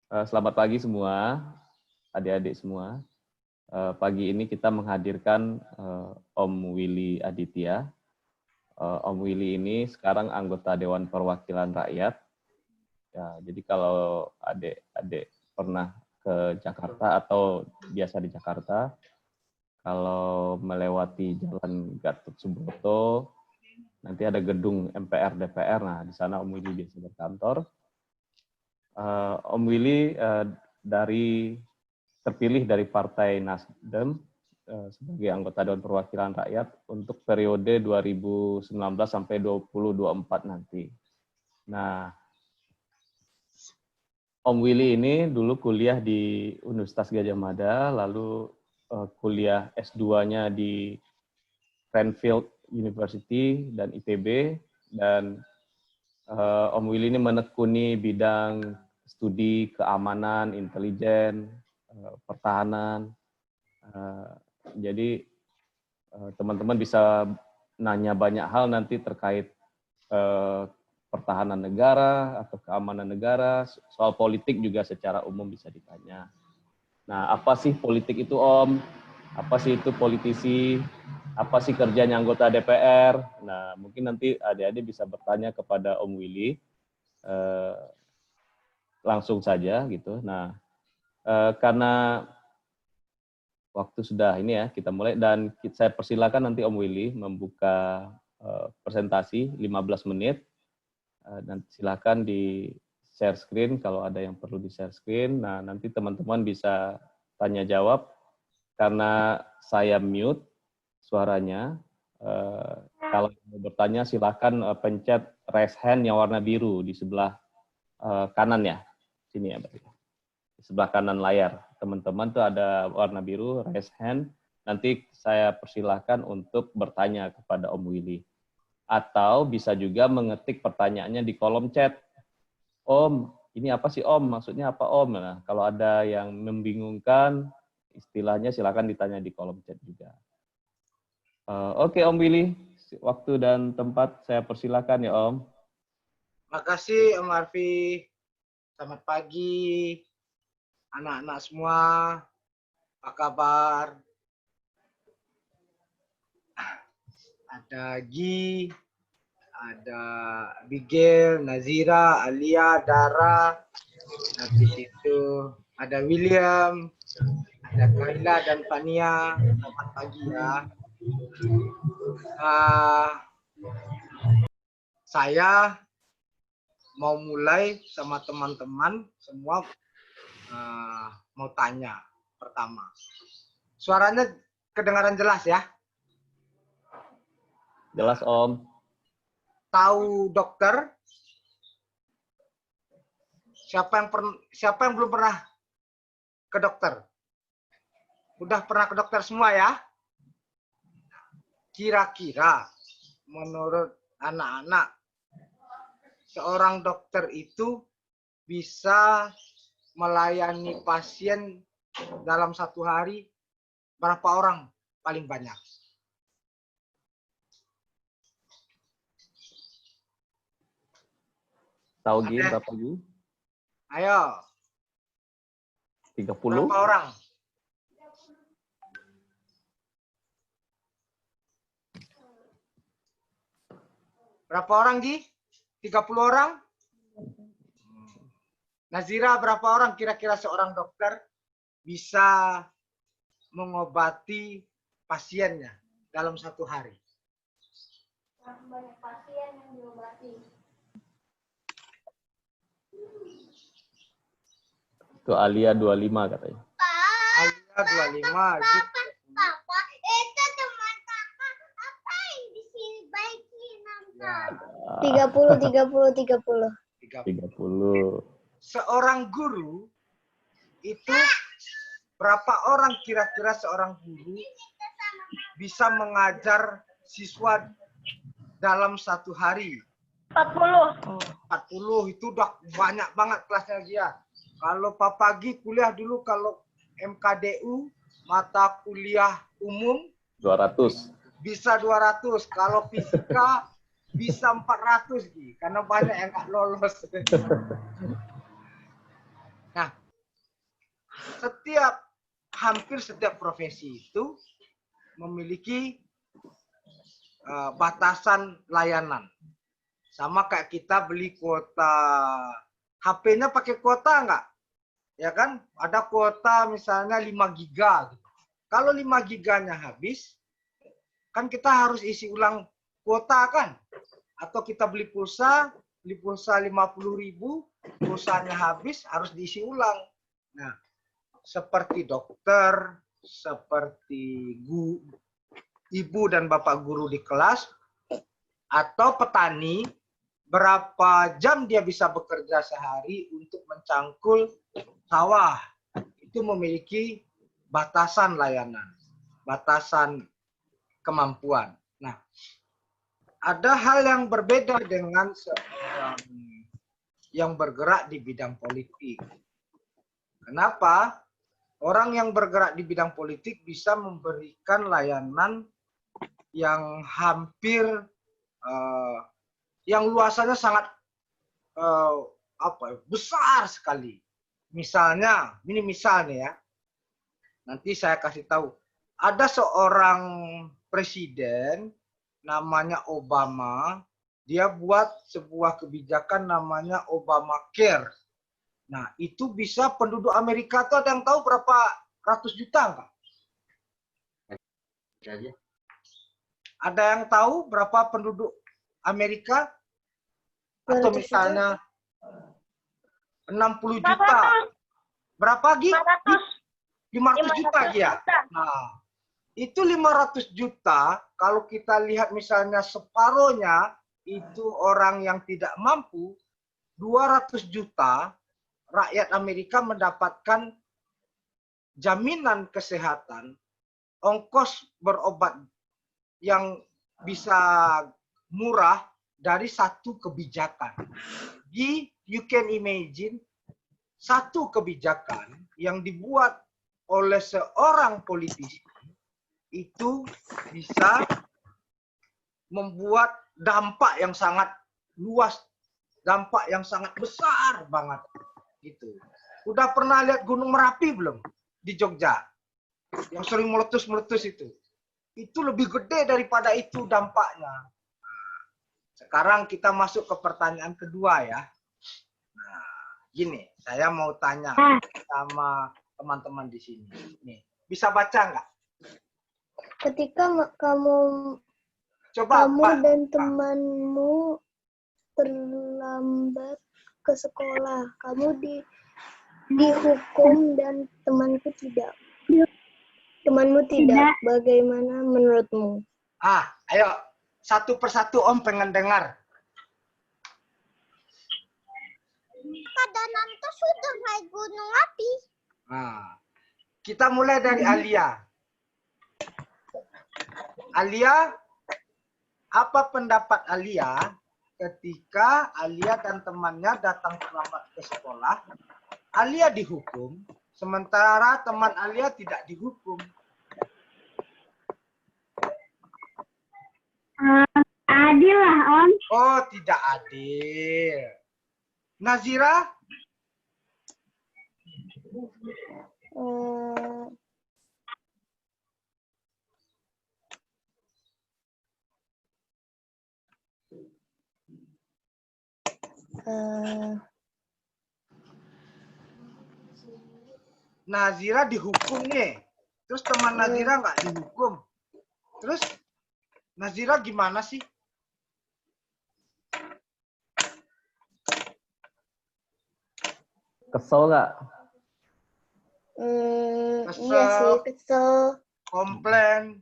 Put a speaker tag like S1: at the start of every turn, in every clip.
S1: Selamat pagi semua, adik-adik semua. Pagi ini kita menghadirkan Om Willy Aditya. Om Willy ini sekarang anggota Dewan Perwakilan Rakyat. Ya, jadi kalau adik-adik pernah ke Jakarta atau biasa di Jakarta, kalau melewati Jalan Gatot Subroto, nanti ada gedung MPR DPR. Nah, di sana Om Willy biasa berkantor. Om Willy terpilih dari Partai Nasdem sebagai anggota Dewan Perwakilan Rakyat untuk periode 2019 sampai 2024 nanti. Nah, Om Willy ini dulu kuliah di Universitas Gadjah Mada, lalu kuliah S2-nya di Cranfield University dan ITB, dan Om Willy ini menekuni bidang studi keamanan, intelijen, pertahanan. Jadi teman-teman bisa nanya banyak hal nanti terkait pertahanan negara atau keamanan negara, soal politik juga secara umum bisa ditanya. Nah, apa sih politik itu, Om? Apa sih itu politisi? Apa sih kerjanya anggota DPR? Nah, mungkin nanti adik-adik bisa bertanya kepada Om Willy langsung saja gitu. Nah, karena waktu sudah ini ya, kita mulai, dan saya persilakan nanti Om Willy membuka presentasi 15 menit, dan silakan di share screen kalau ada yang perlu di share screen. Nah, nanti teman-teman bisa tanya jawab, karena saya mute suaranya. Kalau mau bertanya silakan pencet raise hand yang warna biru di sebelah kanan ya, sini ya, di sebelah kanan layar. Teman-teman tuh ada warna biru, raise hand. Nanti saya persilahkan untuk bertanya kepada Om Willy. Atau bisa juga mengetik pertanyaannya di kolom chat. Om, ini apa sih Om? Maksudnya apa Om? Nah, kalau ada yang membingungkan, istilahnya silakan ditanya di kolom chat juga. Oke Om Willy, waktu dan tempat saya persilakan ya Om.
S2: Makasih Om Arfi. Selamat pagi anak-anak semua. Apa kabar? Ada Gi, ada Bigel, Nazira, Alia, Dara. Habis itu ada William, ada Kaila dan Fania. Selamat pagi ya. Saya mau mulai sama teman-teman semua, mau tanya pertama. Suaranya kedengaran jelas ya?
S1: Jelas Om.
S2: Tahu dokter? Siapa yang belum pernah ke dokter? Udah pernah ke dokter semua ya? Kira-kira menurut anak-anak, seorang dokter itu bisa melayani pasien dalam satu hari berapa orang paling banyak?
S1: Tahu Gi, berapa Gi?
S2: Ayo.
S1: 30?
S2: Berapa orang? Berapa orang Gi? 30 orang? Nazira, berapa orang kira-kira seorang dokter bisa mengobati pasiennya dalam satu hari?
S3: Banyak pasien yang diobati.
S1: Itu Alia 25 katanya.
S2: Alia 25.
S3: Papa, itu teman kakak apa yang di sini baikin
S2: Ya.
S3: 30.
S1: 30.
S2: Seorang guru itu berapa orang kira-kira seorang guru bisa mengajar siswa dalam satu hari?
S3: 40.
S2: 40 itu udah banyak banget kelasnya dia. Kalau Papa Gi kuliah dulu, kalau MKDU mata kuliah umum
S1: 200.
S2: bisa 200. Kalau fisika bisa 400 Gi, karena banyak yang nggak lolos. Nah, hampir setiap profesi itu memiliki batasan layanan. Sama kayak kita beli kuota HP-nya pakai kuota enggak? Ya kan? Ada kuota misalnya 5 giga. Kalau 5 giganya habis, kan kita harus isi ulang kuota kan? Atau kita beli pulsa 50.000, pulsanya habis harus diisi ulang. Nah, seperti dokter, seperti ibu dan bapak guru di kelas, atau petani, berapa jam dia bisa bekerja sehari untuk mencangkul sawah. Itu memiliki batasan layanan, batasan kemampuan. Nah, ada hal yang berbeda dengan seorang yang bergerak di bidang politik. Kenapa? Orang yang bergerak di bidang politik bisa memberikan layanan yang hampir yang luasannya sangat besar sekali. Misalnya, ini misalnya ya. Nanti saya kasih tahu. Ada seorang presiden namanya Obama, dia buat sebuah kebijakan namanya Obamacare. Nah, itu bisa penduduk Amerika tuh ada yang tahu berapa ratus juta enggak? Ada yang tahu berapa penduduk Amerika? Atau misalnya 60 juta. Berapa Gi? 500 juta ya. Nah, itu 500 juta, kalau kita lihat misalnya separohnya itu orang yang tidak mampu, 200 juta rakyat Amerika mendapatkan jaminan kesehatan, ongkos berobat yang bisa murah dari satu kebijakan. You can imagine satu kebijakan yang dibuat oleh seorang politisi itu bisa membuat dampak yang sangat luas, dampak yang sangat besar banget gitu. Udah pernah lihat Gunung Merapi belum di Jogja? Yang sering meletus-meletus itu. Itu lebih gede daripada itu dampaknya. Sekarang kita masuk ke pertanyaan kedua ya. Nah, gini, saya mau tanya sama teman-teman di sini. Nih, bisa baca nggak?
S4: Ketika kamu dan temanmu terlambat ke sekolah, kamu dihukum dan temanmu tidak. Bagaimana menurutmu?
S2: Ayo satu persatu Om pengen dengar.
S3: Kadang itu sudah naik gunung api.
S2: Kita mulai dari Alia. Alia, apa pendapat Alia ketika Alia dan temannya datang terlambat ke sekolah? Alia dihukum, sementara teman Alia tidak dihukum.
S5: Adil lah, Om.
S2: Oh, tidak adil. Nazira? Nazira dihukum nih. Terus teman Nazira nggak dihukum. Terus Nazira gimana sih?
S1: Kesel nggak?
S4: Iya sih, kesel.
S2: Komplain.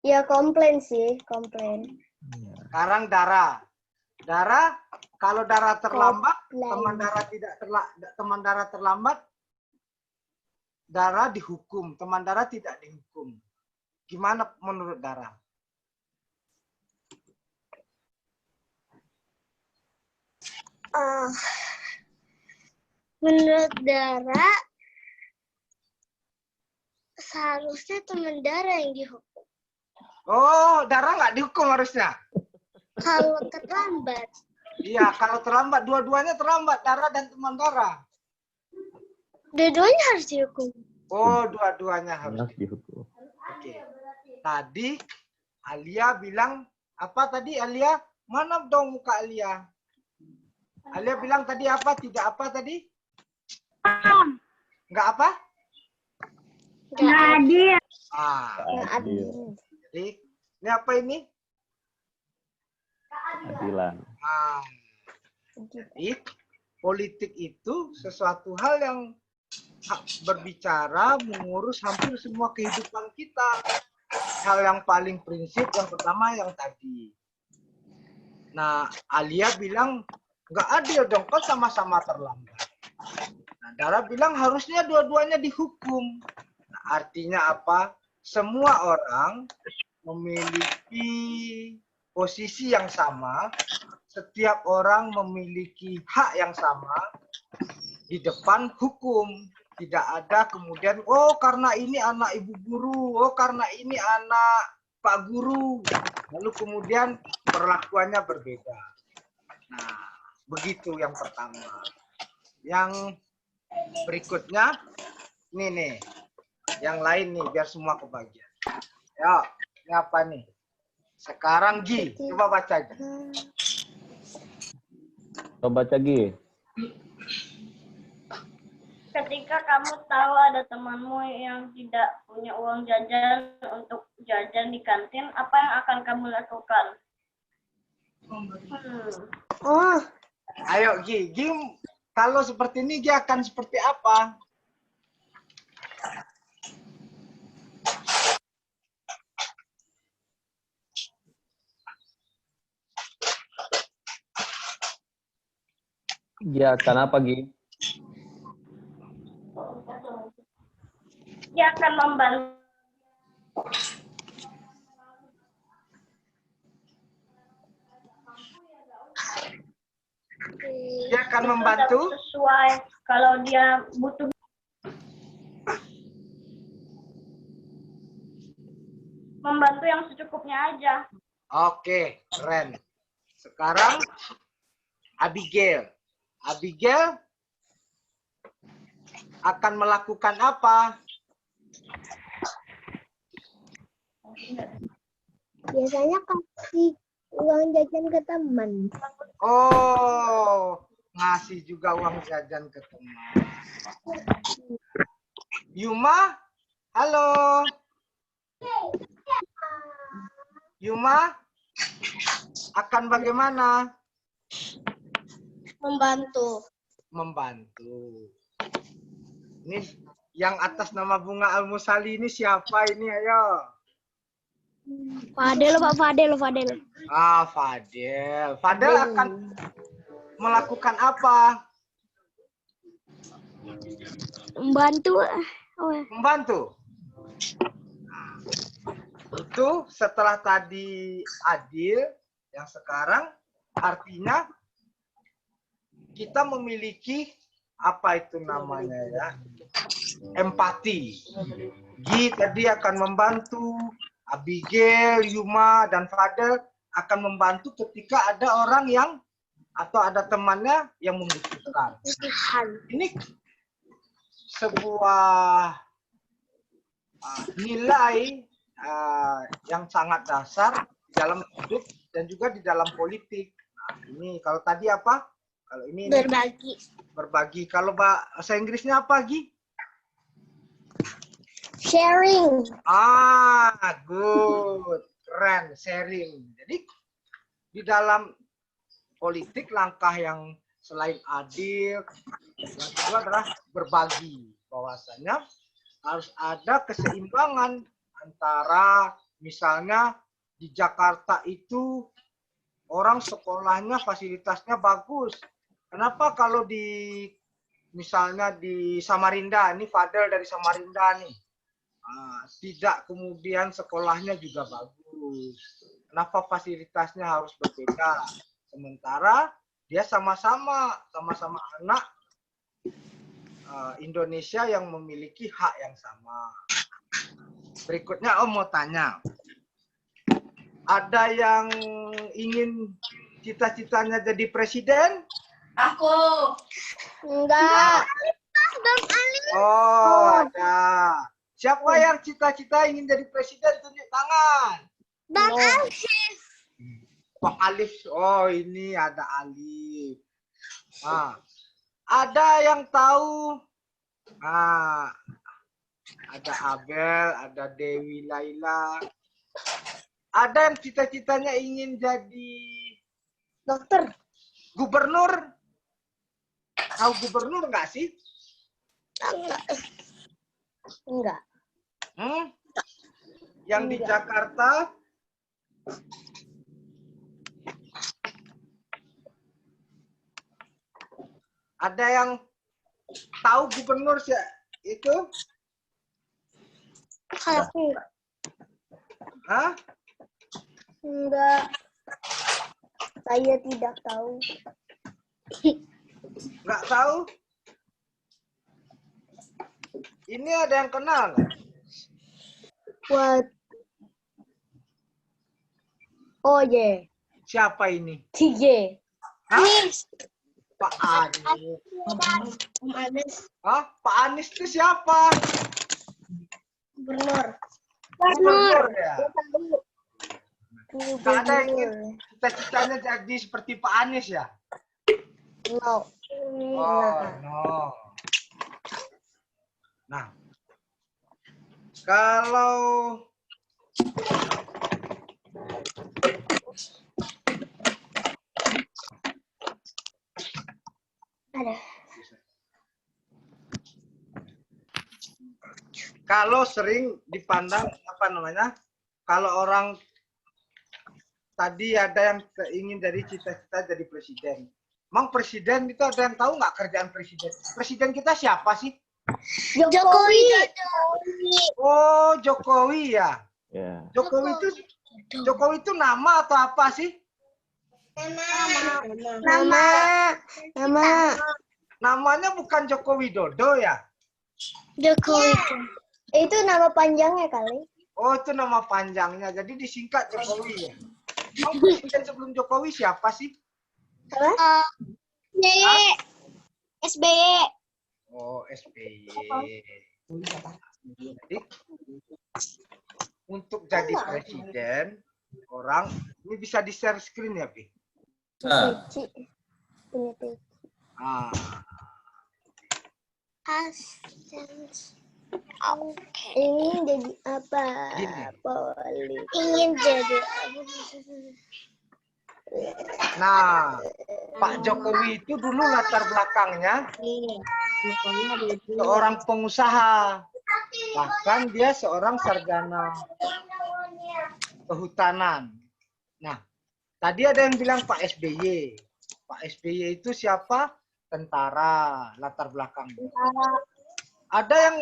S4: Ya komplain sih, komplain.
S2: Sekarang Dara. Dara, kalau Dara terlambat, teman Dara terlambat, Dara dihukum, teman Dara tidak dihukum. Gimana menurut Dara?
S4: Menurut Dara, seharusnya teman Dara yang dihukum.
S2: Oh, Dara nggak dihukum harusnya?
S4: Kalau terlambat.
S2: Iya, kalau terlambat, dua-duanya terlambat, Dara dan teman Dara.
S4: Dua-duanya harus dihukum.
S2: Oh, dua-duanya harus
S1: Anak dihukum.
S2: Oke. Tadi Alia bilang apa tadi Alia? Mana dong muka Alia? Alia bilang tadi apa? Tidak apa tadi? Enggak apa?
S5: Nggak adil.
S2: Ah,
S1: Adil.
S2: jadi ini apa ini?
S1: Keadilan.
S2: Ah, jadi politik itu sesuatu hal yang berbicara mengurus hampir semua kehidupan kita. Hal yang paling prinsip yang pertama yang tadi. Nah, Alia bilang nggak adil dong, kok sama-sama terlambat. Nah, Dara bilang harusnya dua-duanya dihukum. Nah, artinya apa? Semua orang memiliki posisi yang sama, setiap orang memiliki hak yang sama di depan hukum. Tidak ada kemudian, oh karena ini anak ibu guru, oh karena ini anak pak guru, lalu kemudian perlakuannya berbeda. Nah, begitu yang pertama. Yang berikutnya, ini yang lain nih, biar semua kebagian. Ya, ini apa nih? Sekarang Gi, coba baca aja.
S1: Coba baca Gi.
S6: Ketika kamu tahu ada temanmu yang tidak punya uang jajan untuk jajan di kantin, apa yang akan kamu lakukan?
S4: Oh,
S2: Ayo Gi, kalau seperti ini Gi akan seperti apa?
S1: Dia akan apa Gi?
S6: Dia akan membantu.
S2: Dia akan membantu.
S6: Sesuai kalau dia butuh. Membantu yang secukupnya aja.
S2: Oke, keren. Sekarang Abigail. Abigail akan melakukan apa?
S4: biasanya kasih uang jajan ke teman.
S2: Oh, ngasih juga uang jajan ke teman. Yuma, halo. Yuma akan bagaimana?
S4: Membantu.
S2: Membantu. Ini yang atas nama Bunga Al-Musali ini siapa ini? Ayo.
S4: Fadel, Pak Fadel, Fadel.
S2: Ah, Fadel. Fadel akan melakukan apa?
S4: Membantu. Oh,
S2: Membantu. Nah, itu setelah tadi adil, yang sekarang artinya kita memiliki apa itu namanya ya? Empati. Gi tadi akan membantu, Abigail, Yuma, dan Fadel akan membantu ketika ada orang yang atau ada temannya yang membutuhkan. Ini sebuah nilai yang sangat dasar di dalam hidup dan juga di dalam politik. Nah, ini kalau tadi apa? Kalau ini
S4: berbagi.
S2: Berbagi. Kalau bahasa Inggrisnya apa, Gi?
S4: Sharing.
S2: Ah, good. Keren, sharing. Jadi di dalam politik langkah yang selain adil, yang kedua adalah berbagi. Bahwasanya harus ada keseimbangan antara misalnya di Jakarta itu orang sekolahnya fasilitasnya bagus. Kenapa kalau di misalnya di Samarinda, ini Fadel dari Samarinda nih, tidak kemudian sekolahnya juga bagus. Kenapa fasilitasnya harus berbeda? Sementara dia sama-sama anak Indonesia yang memiliki hak yang sama. Berikutnya Om mau tanya. Ada yang ingin cita-citanya jadi presiden?
S6: Aku.
S4: Enggak. Bang Ali.
S2: Oh, ada. Siapa yang cita-cita ingin jadi presiden? Tunjuk tangan.
S4: Bang Alif.
S2: Bang Alif. Oh, ini ada Alif. Nah, ada yang tahu? Nah, ada Abel, ada Dewi Laila. Ada yang cita-citanya ingin jadi
S4: Dokter.
S2: gubernur? Tahu gubernur nggak sih?
S4: Enggak.
S2: Yang di Jakarta? Ada yang tahu gubernur sih itu?
S4: Kalau aku enggak.
S2: Hah?
S4: Enggak. Saya tidak tahu.
S2: Nggak tahu? Ini ada yang kenal nggak?
S4: What? Oh yeah.
S2: Siapa ini?
S4: TJ.
S2: Hah?
S4: Anis.
S2: Pak Anies.
S4: Anis.
S2: Hah? Pak Anies itu siapa?
S4: Gubernur.
S2: Gubernur ya?
S4: Gubernur.
S2: Nggak ada yang ingin cita-citanya jadi seperti Pak Anies ya?
S4: No.
S2: Oh, no. Nah, kalau
S4: Ada.
S2: kalau sering dipandang apa namanya? Kalau orang tadi ada yang ingin jadi cita-cita jadi presiden. Emang presiden itu ada yang tahu nggak kerjaan presiden? Presiden kita siapa sih?
S4: Jokowi.
S2: Oh, Jokowi ya.
S1: Ya.
S2: Jokowi itu nama atau apa sih?
S4: Nama.
S2: Namanya bukan Joko Widodo ya?
S4: Jokowi. Itu nama panjangnya kali.
S2: Oh, itu nama panjangnya. Jadi disingkat Jokowi ya. Emang presiden sebelum Jokowi siapa sih?
S4: SBY.
S2: Oh, SBY. Jadi, untuk jadi presiden, orang ini bisa di-share screen ya, Pi? Ah,
S4: Ingin jadi apa?
S2: Gini.
S4: Ingin jadi apa?
S2: nah, Pak Jokowi itu dulu latar belakangnya seorang pengusaha. Bahkan dia seorang sarjana kehutanan. Nah, tadi ada yang bilang Pak SBY. Pak SBY itu siapa? Tentara, latar belakangnya. Ada yang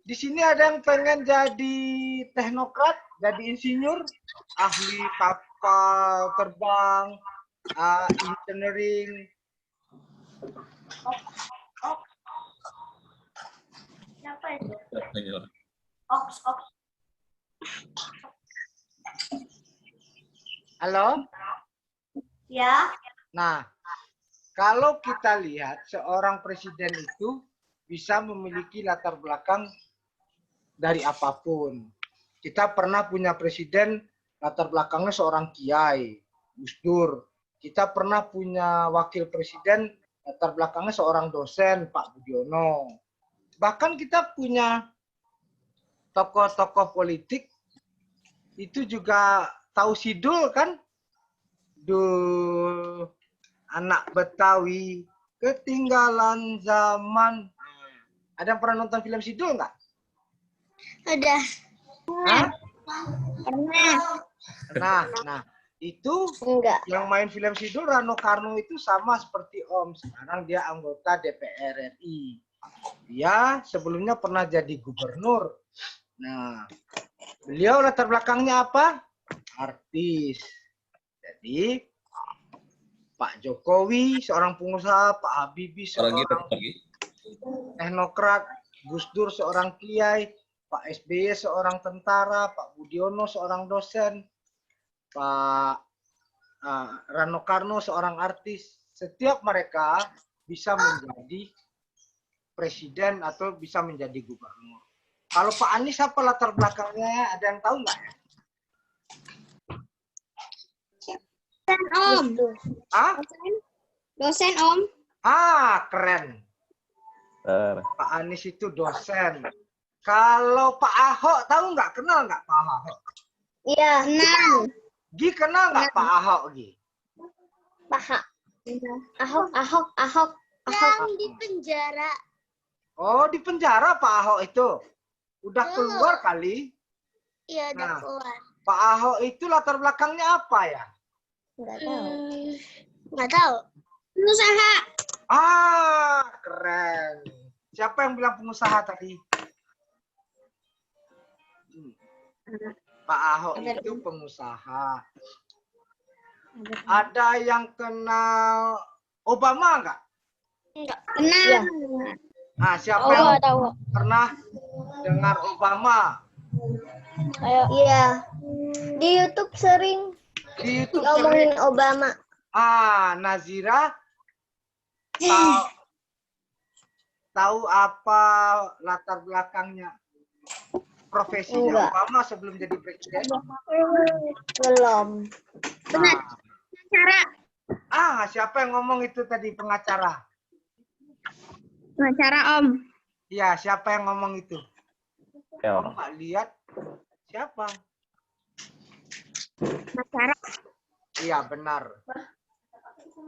S2: di sini ada yang pengen jadi teknokrat, jadi insinyur, ahli kapal terbang, engineering.
S6: Siapa itu? Ox.
S2: Halo?
S6: Ya.
S2: Nah, kalau kita lihat seorang presiden itu bisa memiliki latar belakang dari apapun. Kita pernah punya presiden latar belakangnya seorang kiai, Gus Dur. Kita pernah punya wakil presiden latar belakangnya seorang dosen, Pak Budiono. Bahkan kita punya tokoh-tokoh politik itu juga tahu Sidul kan? Duh, anak Betawi ketinggalan zaman. Ada yang pernah nonton film Sidul nggak?
S4: Ada.
S2: Hah?
S4: Pernah.
S2: Nah, itu
S4: Enggak.
S2: yang main film Sidul Rano Karno itu sama seperti Om. Sekarang dia anggota DPR RI. Dia sebelumnya pernah jadi gubernur. Nah, beliau latar belakangnya apa? Artis. Jadi, Pak Jokowi seorang pengusaha, Pak Habibie seorang teknokrat, Gus Dur seorang kiai, Pak SBY seorang tentara, Pak Budiono seorang dosen, Pak Rano Karno seorang artis. Setiap mereka bisa menjadi presiden atau bisa menjadi gubernur. Kalau Pak Anies apa latar belakangnya? Ada yang tahu nggak ya?
S5: Dosen, Om.
S2: Ah?
S5: Dosen, Om.
S2: Ah, keren. Pak Anies itu dosen. Kalau Pak Ahok tahu nggak? Kenal nggak Pak Ahok?
S4: Iya,
S5: Kenal.
S2: Gi kenal nggak Pak Ahok Gi?
S4: Paha. Ahok. Yang di penjara.
S2: Oh, di penjara Pak Ahok itu. Udah
S4: Belum.
S2: keluar kali.
S4: Iya, udah
S2: Nah.
S4: keluar.
S2: Pak Ahok itu latar belakangnya apa ya?
S4: Nggak tahu. Nggak tahu.
S5: Pengusaha.
S2: Ah, keren. Siapa yang bilang pengusaha tadi? Pak Ahok itu pengusaha. Ada yang kenal Obama nggak?
S4: Enggak.
S5: Kenal.
S2: Nah, siapa yang
S4: tahu.
S2: pernah dengar Obama?
S4: Iya. Di YouTube sering
S2: Di YouTube
S4: ngomongin
S2: sering.
S4: Obama.
S2: Ah, Nazira tahu apa latar belakangnya profesinya
S4: Enggak.
S2: Obama sebelum jadi presiden?
S4: Belum.
S5: Benar. Pengacara.
S2: Siapa yang ngomong itu tadi pengacara?
S5: Pengacara, Om.
S2: Iya, siapa yang ngomong itu?
S1: Ya.
S2: Om nggak lihat siapa?
S5: Pengacara.
S2: Iya, benar.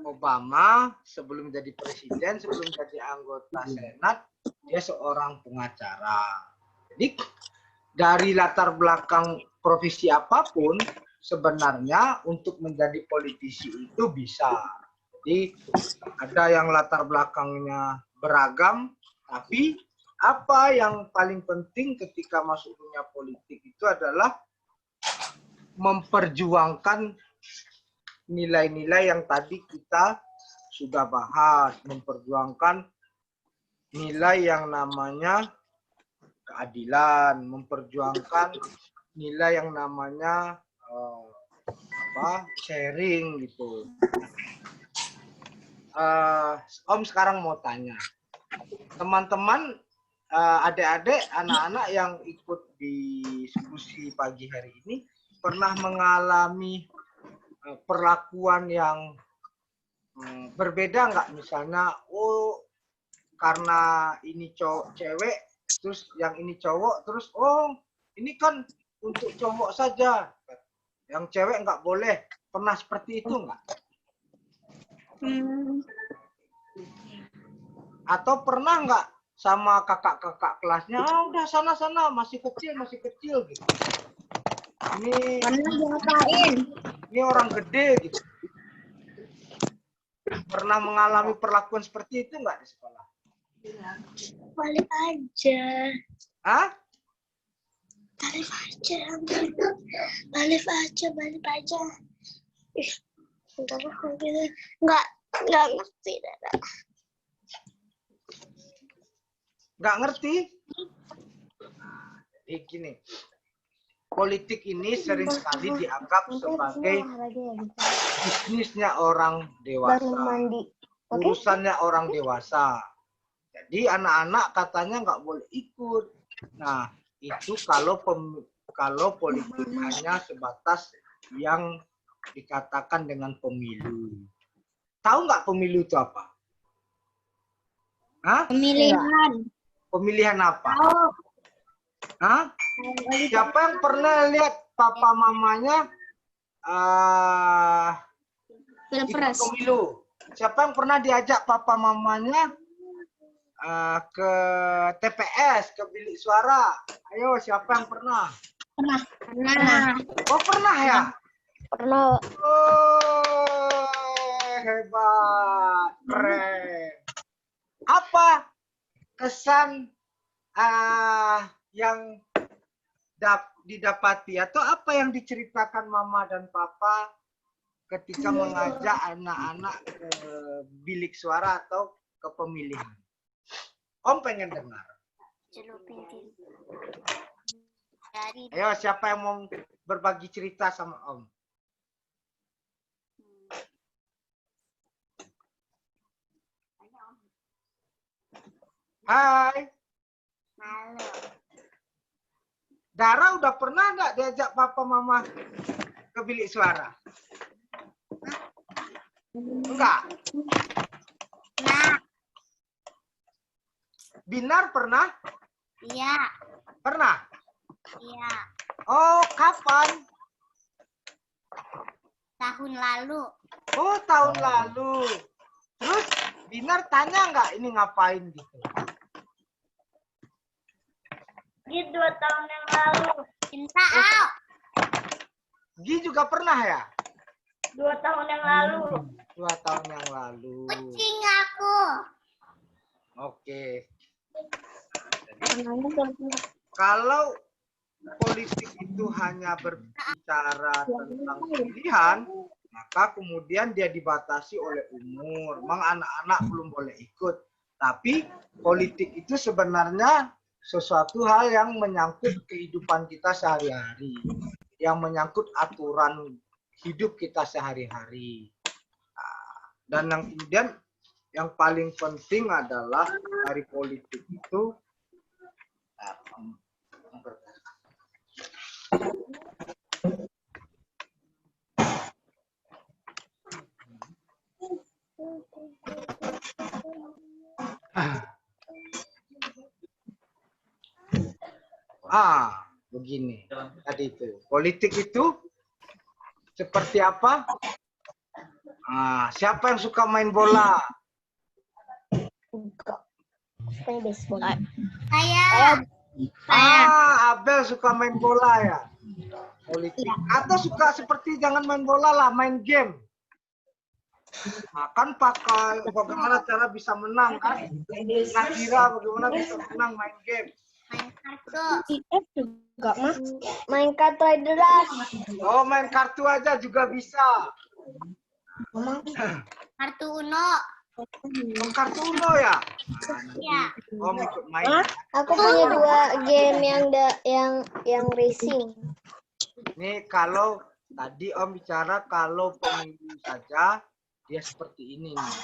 S2: Obama sebelum jadi presiden, sebelum jadi anggota Senat, dia seorang pengacara. Jadi dari latar belakang profesi apapun, sebenarnya untuk menjadi politisi itu bisa. Jadi ada yang latar belakangnya beragam, tapi apa yang paling penting ketika masuk dunia politik itu adalah memperjuangkan nilai-nilai yang tadi kita sudah bahas, memperjuangkan nilai yang namanya keadilan, memperjuangkan nilai yang namanya sharing gitu. Om sekarang mau tanya, teman-teman, adik-adik, anak-anak yang ikut di diskusi pagi hari ini pernah mengalami perlakuan yang berbeda nggak? Misalnya, karena ini cewek, terus yang ini cowok, terus ini kan untuk cowok saja, yang cewek nggak boleh. Pernah seperti itu nggak? Atau pernah nggak sama kakak-kakak kelasnya, udah sana-sana, masih kecil gitu. Ini orang gede gitu. Pernah mengalami perlakuan seperti itu nggak di sekolah?
S4: Balik aja.
S2: Hah?
S4: Balik aja. Ih, bentar aku gitu. Nggak ngerti, Dada.
S2: Nggak ngerti? Jadi gini, politik ini sering sekali dianggap sebagai bisnisnya orang dewasa, urusannya orang dewasa. Jadi anak-anak katanya nggak boleh ikut. Nah, itu kalau politik hanya sebatas yang dikatakan dengan pemilu. Tahu nggak pemilu itu apa? Hah?
S5: Pemilihan.
S2: Pemilihan apa? Hah? Siapa yang pernah lihat papa mamanya ikut
S5: Pilpres.
S2: pemilu? Siapa yang pernah diajak papa mamanya ke TPS, ke bilik suara? Ayo, siapa yang pernah?
S5: Pernah.
S2: Oh, pernah ya?
S4: Pernah.
S2: Oh, hebat, keren. Apa kesan yang didapati atau apa yang diceritakan mama dan papa ketika mengajak anak-anak ke bilik suara atau ke pemilihan? Om pengen dengar. Ayo, siapa yang mau berbagi cerita sama Om? Hai.
S3: Halo.
S2: Dara udah pernah nggak diajak papa mama ke bilik suara? Enggak.
S3: Nah,
S2: Binar pernah?
S3: iya,
S2: Pernah.
S3: iya.
S2: Oh, kapan?
S3: Tahun lalu.
S2: Oh, tahun lalu. Terus Binar tanya nggak ini ngapain gitu?
S6: Di 2 tahun yang lalu.
S3: Cinta, Au.
S2: Gi juga pernah ya?
S6: 2 tahun yang lalu.
S2: 2 tahun yang lalu.
S3: Kucing aku.
S2: Oke. Kalau politik itu hanya berbicara tentang pilihan, maka kemudian dia dibatasi oleh umur. Memang anak-anak belum boleh ikut. Tapi politik itu sebenarnya sesuatu hal yang menyangkut kehidupan kita sehari-hari. Yang menyangkut aturan hidup kita sehari-hari. Dan yang kemudian yang paling penting adalah dari politik itu begini tadi itu. Politik itu seperti apa? Siapa yang suka main bola?
S3: Saya.
S2: Abel suka main bola ya. Politik. Atau suka seperti jangan main bola lah, main game. Kan pakai bagaimana cara bisa menang kan? Nazira bagaimana bisa menang main game?
S3: Main kartu.
S4: Main kartu deras.
S2: Oh, main kartu aja juga bisa.
S3: Kartu Uno.
S2: Oh, kartu Uno ya?
S3: Iya.
S2: Om ikut main.
S4: Aku punya 2 game yang racing.
S2: Nih kalau tadi Om bicara kalau pemilu saja dia seperti ini nih.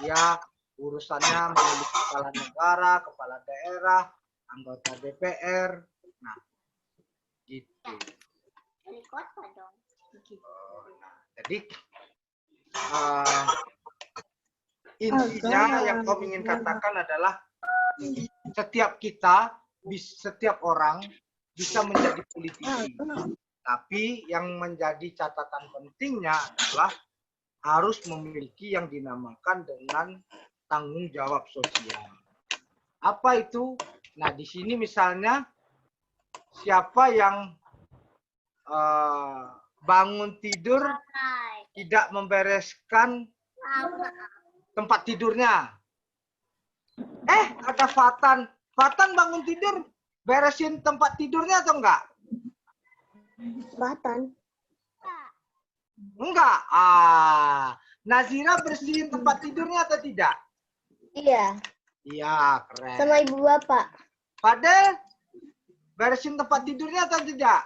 S2: Dia urusannya memilih kepala negara, kepala daerah, anggota DPR. Nah, gitu.
S3: Dari kota dong.
S2: Jadi intinya yang Om ingin katakan adalah setiap kita, setiap orang bisa menjadi politisi. Tapi yang menjadi catatan pentingnya adalah harus memiliki yang dinamakan dengan tanggung jawab sosial. Apa itu? Nah, di sini misalnya siapa yang bangun tidur tidak membereskan tempat tidurnya. Ada Fatan. Fatan bangun tidur beresin tempat tidurnya atau enggak?
S4: Batan.
S2: Enggak. Nazira bersihin tempat tidurnya atau tidak?
S4: Iya.
S2: Iya, keren.
S4: Sama ibu bapak.
S2: Fadel beresin tempat tidurnya atau tidak?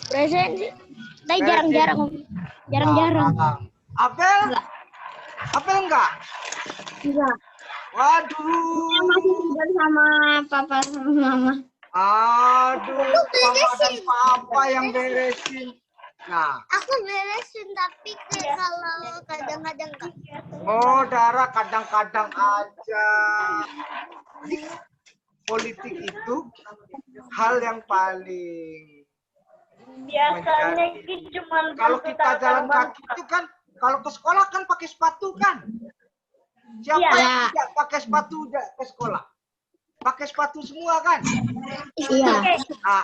S5: Present. Saya
S2: Beresin.
S5: jarang-jarang.
S2: Apel? Apel enggak?
S5: Enggak.
S2: Waduh.
S5: Masih tidur sama papa sama mama.
S2: Aduh, mama dan papa yang beresin. Nah,
S3: Aku beresin tapi kalau kadang-kadang enggak.
S2: oh Dara kadang-kadang aja. Politik itu hal yang paling
S6: Biasanya cuma
S2: kalau kita jalan kaki itu kan, kalau ke sekolah kan pakai sepatu kan? Siapa
S6: Iya.
S2: yang tidak pakai sepatu ke sekolah? Pakai sepatu semua kan?
S5: Iya.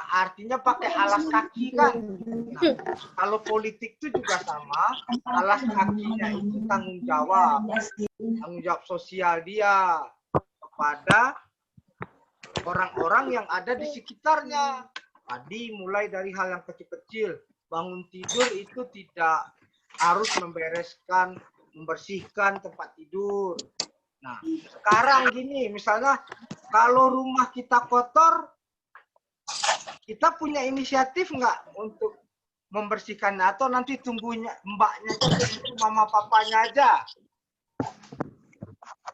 S2: Artinya pakai alas kaki kan? Nah, kalau politik itu juga sama, alas kakinya itu tanggung jawab sosial dia kepada orang-orang yang ada di sekitarnya. Tadi mulai dari hal yang kecil-kecil, bangun tidur itu tidak harus membersihkan tempat tidur. Nah, sekarang gini, misalnya kalau rumah kita kotor, kita punya inisiatif nggak untuk membersihkannya atau nanti tunggunya mbaknya, mama papanya aja?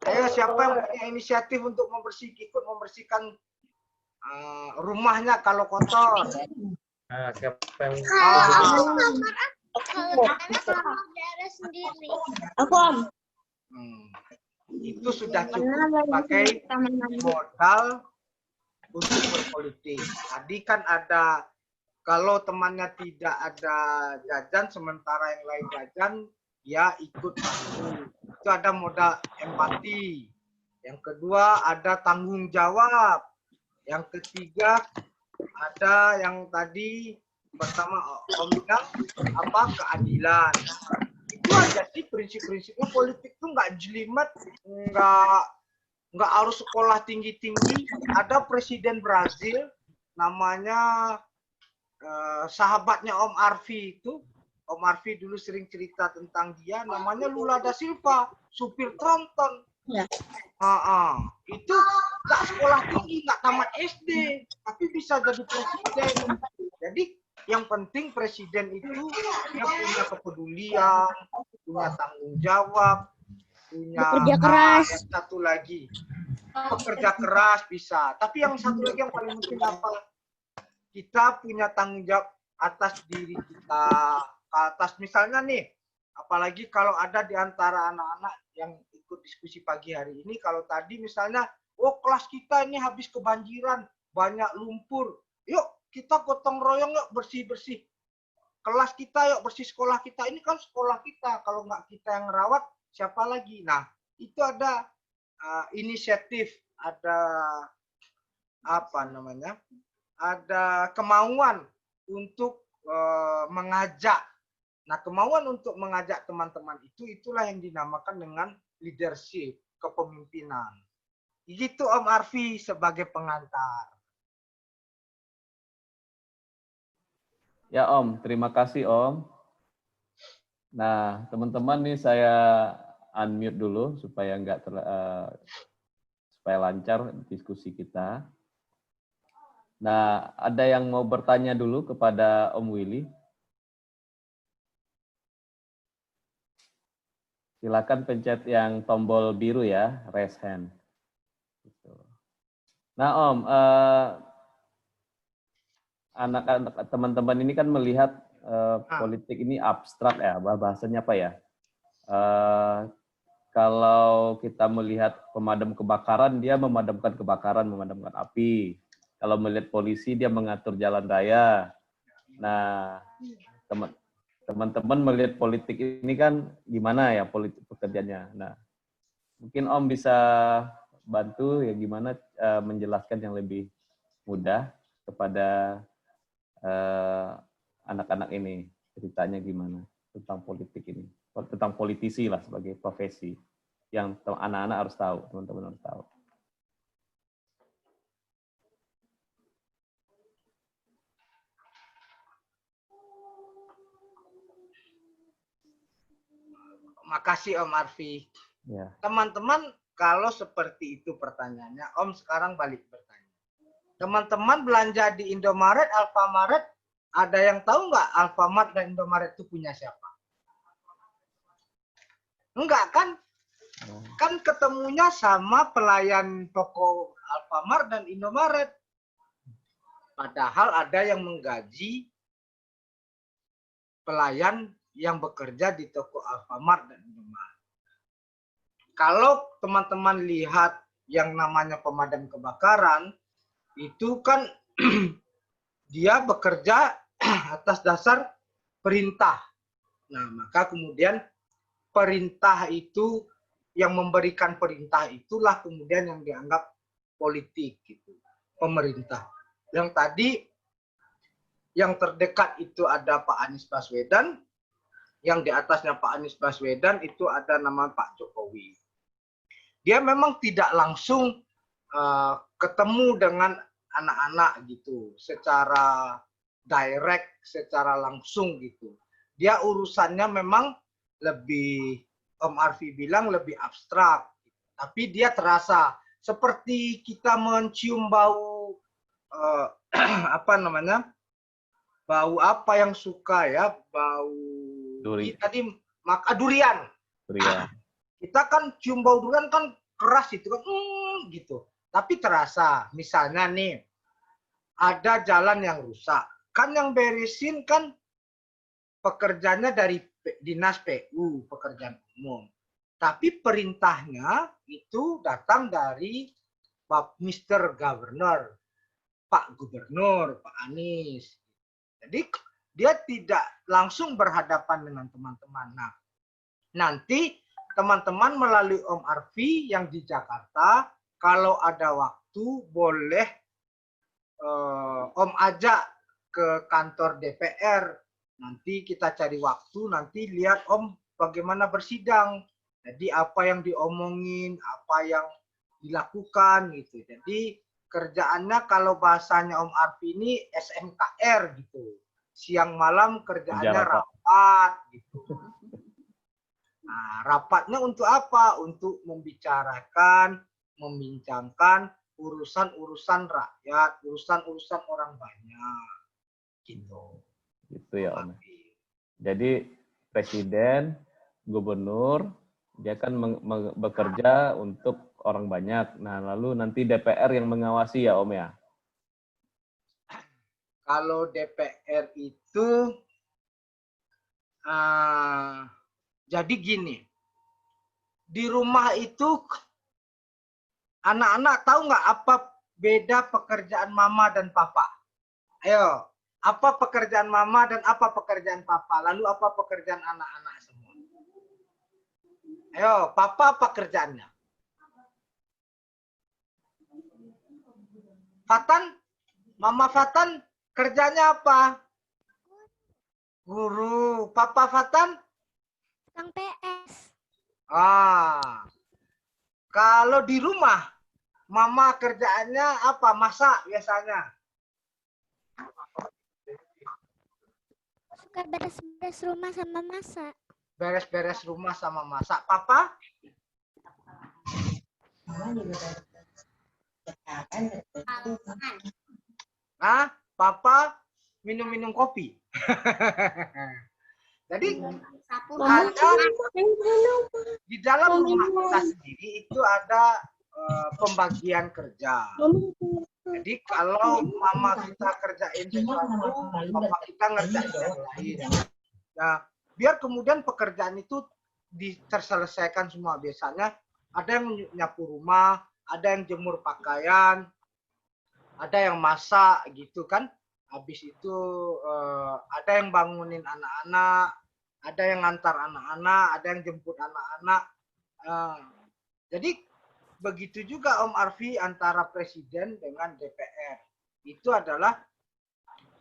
S2: Ayo siapa yang punya inisiatif untuk ikut membersihkan rumahnya kalau kotor?
S7: Nah, siapa yang
S3: Kalau kamar darah sendiri.
S5: Aku Om.
S2: Itu sudah cukup sebagai modal untuk berpolitik. Tadi kan ada, kalau temannya tidak ada jajan, sementara yang lain jajan, ya ikut bantu. Itu ada modal empati. Yang kedua ada tanggung jawab. Yang ketiga ada yang tadi pertama Om bilang apa, keadilan. Itu aja sih prinsip-prinsipnya. Politik itu nggak jelimet, nggak harus sekolah tinggi-tinggi. Ada presiden Brazil namanya sahabatnya Om Arfi itu. Om Arfi dulu sering cerita tentang dia, namanya Lula da Silva, supir tronton.
S5: Ya.
S2: Itu nggak sekolah tinggi, nggak tamat SD, tapi bisa jadi presiden. Jadi yang penting presiden itu dia punya kepedulian, punya tanggung jawab, punya
S5: Bekerja keras.
S2: Yang satu lagi bekerja keras bisa. Tapi yang satu lagi yang paling penting apa? Kita punya tanggung jawab atas diri kita, atas misalnya nih, apalagi kalau ada di antara anak-anak yang ikut diskusi pagi hari ini, kalau tadi misalnya, oh kelas kita ini habis kebanjiran, banyak lumpur, yuk kita gotong royong yuk bersih-bersih kelas kita, yuk bersih sekolah kita. Ini kan sekolah kita, kalau nggak kita yang rawat, siapa lagi? Nah, itu ada inisiatif, ada apa namanya, ada kemauan untuk mengajak. Nah, kemauan untuk mengajak teman-teman itulah yang dinamakan dengan leadership, kepemimpinan. Gitu Om Arfi sebagai pengantar.
S1: Ya Om, terima kasih Om. Nah, teman-teman nih saya unmute dulu supaya supaya lancar diskusi kita. Nah, ada yang mau bertanya dulu kepada Om Willy? Silakan pencet yang tombol biru ya, raise hand. Nah Om, anak-anak teman-teman ini kan melihat politik ini abstrak ya, bahasanya apa ya? Kalau kita melihat pemadam kebakaran, dia memadamkan kebakaran, memadamkan api. Kalau melihat polisi, dia mengatur jalan raya. Nah, teman-teman melihat politik ini kan gimana ya politik pekerjaannya. Nah, mungkin Om bisa bantu ya gimana menjelaskan yang lebih mudah kepada anak-anak ini, ceritanya gimana tentang politik ini, tentang politisi lah sebagai profesi yang anak-anak harus tahu, teman-teman harus tahu.
S2: Makasih Om Arfi.
S1: Ya.
S2: Teman-teman, kalau seperti itu pertanyaannya, Om sekarang balik bertanya. Teman-teman belanja di Indomaret, Alfamaret, ada yang tahu nggak Alfamart dan Indomaret itu punya siapa? Enggak kan? Kan ketemunya sama pelayan toko Alfamart dan Indomaret. Padahal ada yang menggaji pelayan yang bekerja di toko Alfamart dan Indomaret. Kalau teman-teman lihat yang namanya pemadam kebakaran, itu kan dia bekerja atas dasar perintah. Nah, maka kemudian perintah itu, yang memberikan perintah itulah kemudian yang dianggap politik gitu, pemerintah. Yang tadi yang terdekat itu ada Pak Anies Baswedan, yang di atasnya Pak Anies Baswedan itu ada nama Pak Jokowi. Dia memang tidak langsung ketemu dengan anak-anak gitu, secara direct, secara langsung gitu. Dia urusannya memang lebih, Om Arfi bilang lebih abstrak, tapi dia terasa seperti kita mencium bau apa namanya, bau apa yang suka ya, bau
S1: Duri.
S2: tadi durian.
S1: Durian.
S2: Kita kan cium bau durian kan keras itu kan gitu. Tapi terasa, misalnya nih ada jalan yang rusak, kan yang beresin kan pekerjanya dari dinas PU, pekerjaan umum. Tapi perintahnya itu datang dari Pak Mr. Governor, Pak Gubernur, Pak Anies. Jadi dia tidak langsung berhadapan dengan teman-teman. Nah, nanti teman-teman melalui Om Arfi yang di Jakarta, kalau ada waktu boleh Om ajak ke kantor DPR. Nanti kita cari waktu, nanti lihat Om bagaimana bersidang. Jadi apa yang diomongin, apa yang dilakukan gitu. Jadi kerjaannya kalau bahasanya Om Arfi ini SMKR gitu. Siang malam kerjaannya rapat gitu. Nah, rapatnya untuk apa? Untuk membicarakan, membincangkan urusan-urusan rakyat, urusan-urusan orang banyak. Gitu.
S1: Gitu ya Om. Jadi presiden, gubernur, dia kan bekerja untuk orang banyak. Nah, lalu nanti DPR yang mengawasi ya Om ya?
S2: Kalau DPR itu, jadi gini, di rumah itu anak-anak tahu nggak apa beda pekerjaan mama dan papa? Ayo, apa pekerjaan mama dan apa pekerjaan papa? Lalu apa pekerjaan anak-anak semua? Ayo, papa apa kerjaannya? Fatan? Mama Fatan kerjanya apa? Guru. Papa Fatan?
S4: Tukang PS.
S2: Kalau di rumah, mama kerjaannya apa? Masak biasanya.
S4: Suka beres-beres rumah sama masak.
S2: Beres-beres rumah sama masak. Papa? Papa minum-minum kopi. Jadi ada di dalam rumah kita sendiri itu ada pembagian kerja. Jadi kalau mama kita kerjain sesuatu, papa kita ngerjain yang lain. Nah, biar kemudian pekerjaan itu terselesaikan semua. Biasanya ada yang nyapu rumah, ada yang jemur pakaian, ada yang masak gitu kan. Habis itu ada yang bangunin anak-anak, ada yang ngantar anak-anak, ada yang jemput anak-anak. Jadi begitu juga Om Arfi antara presiden dengan DPR. Itu adalah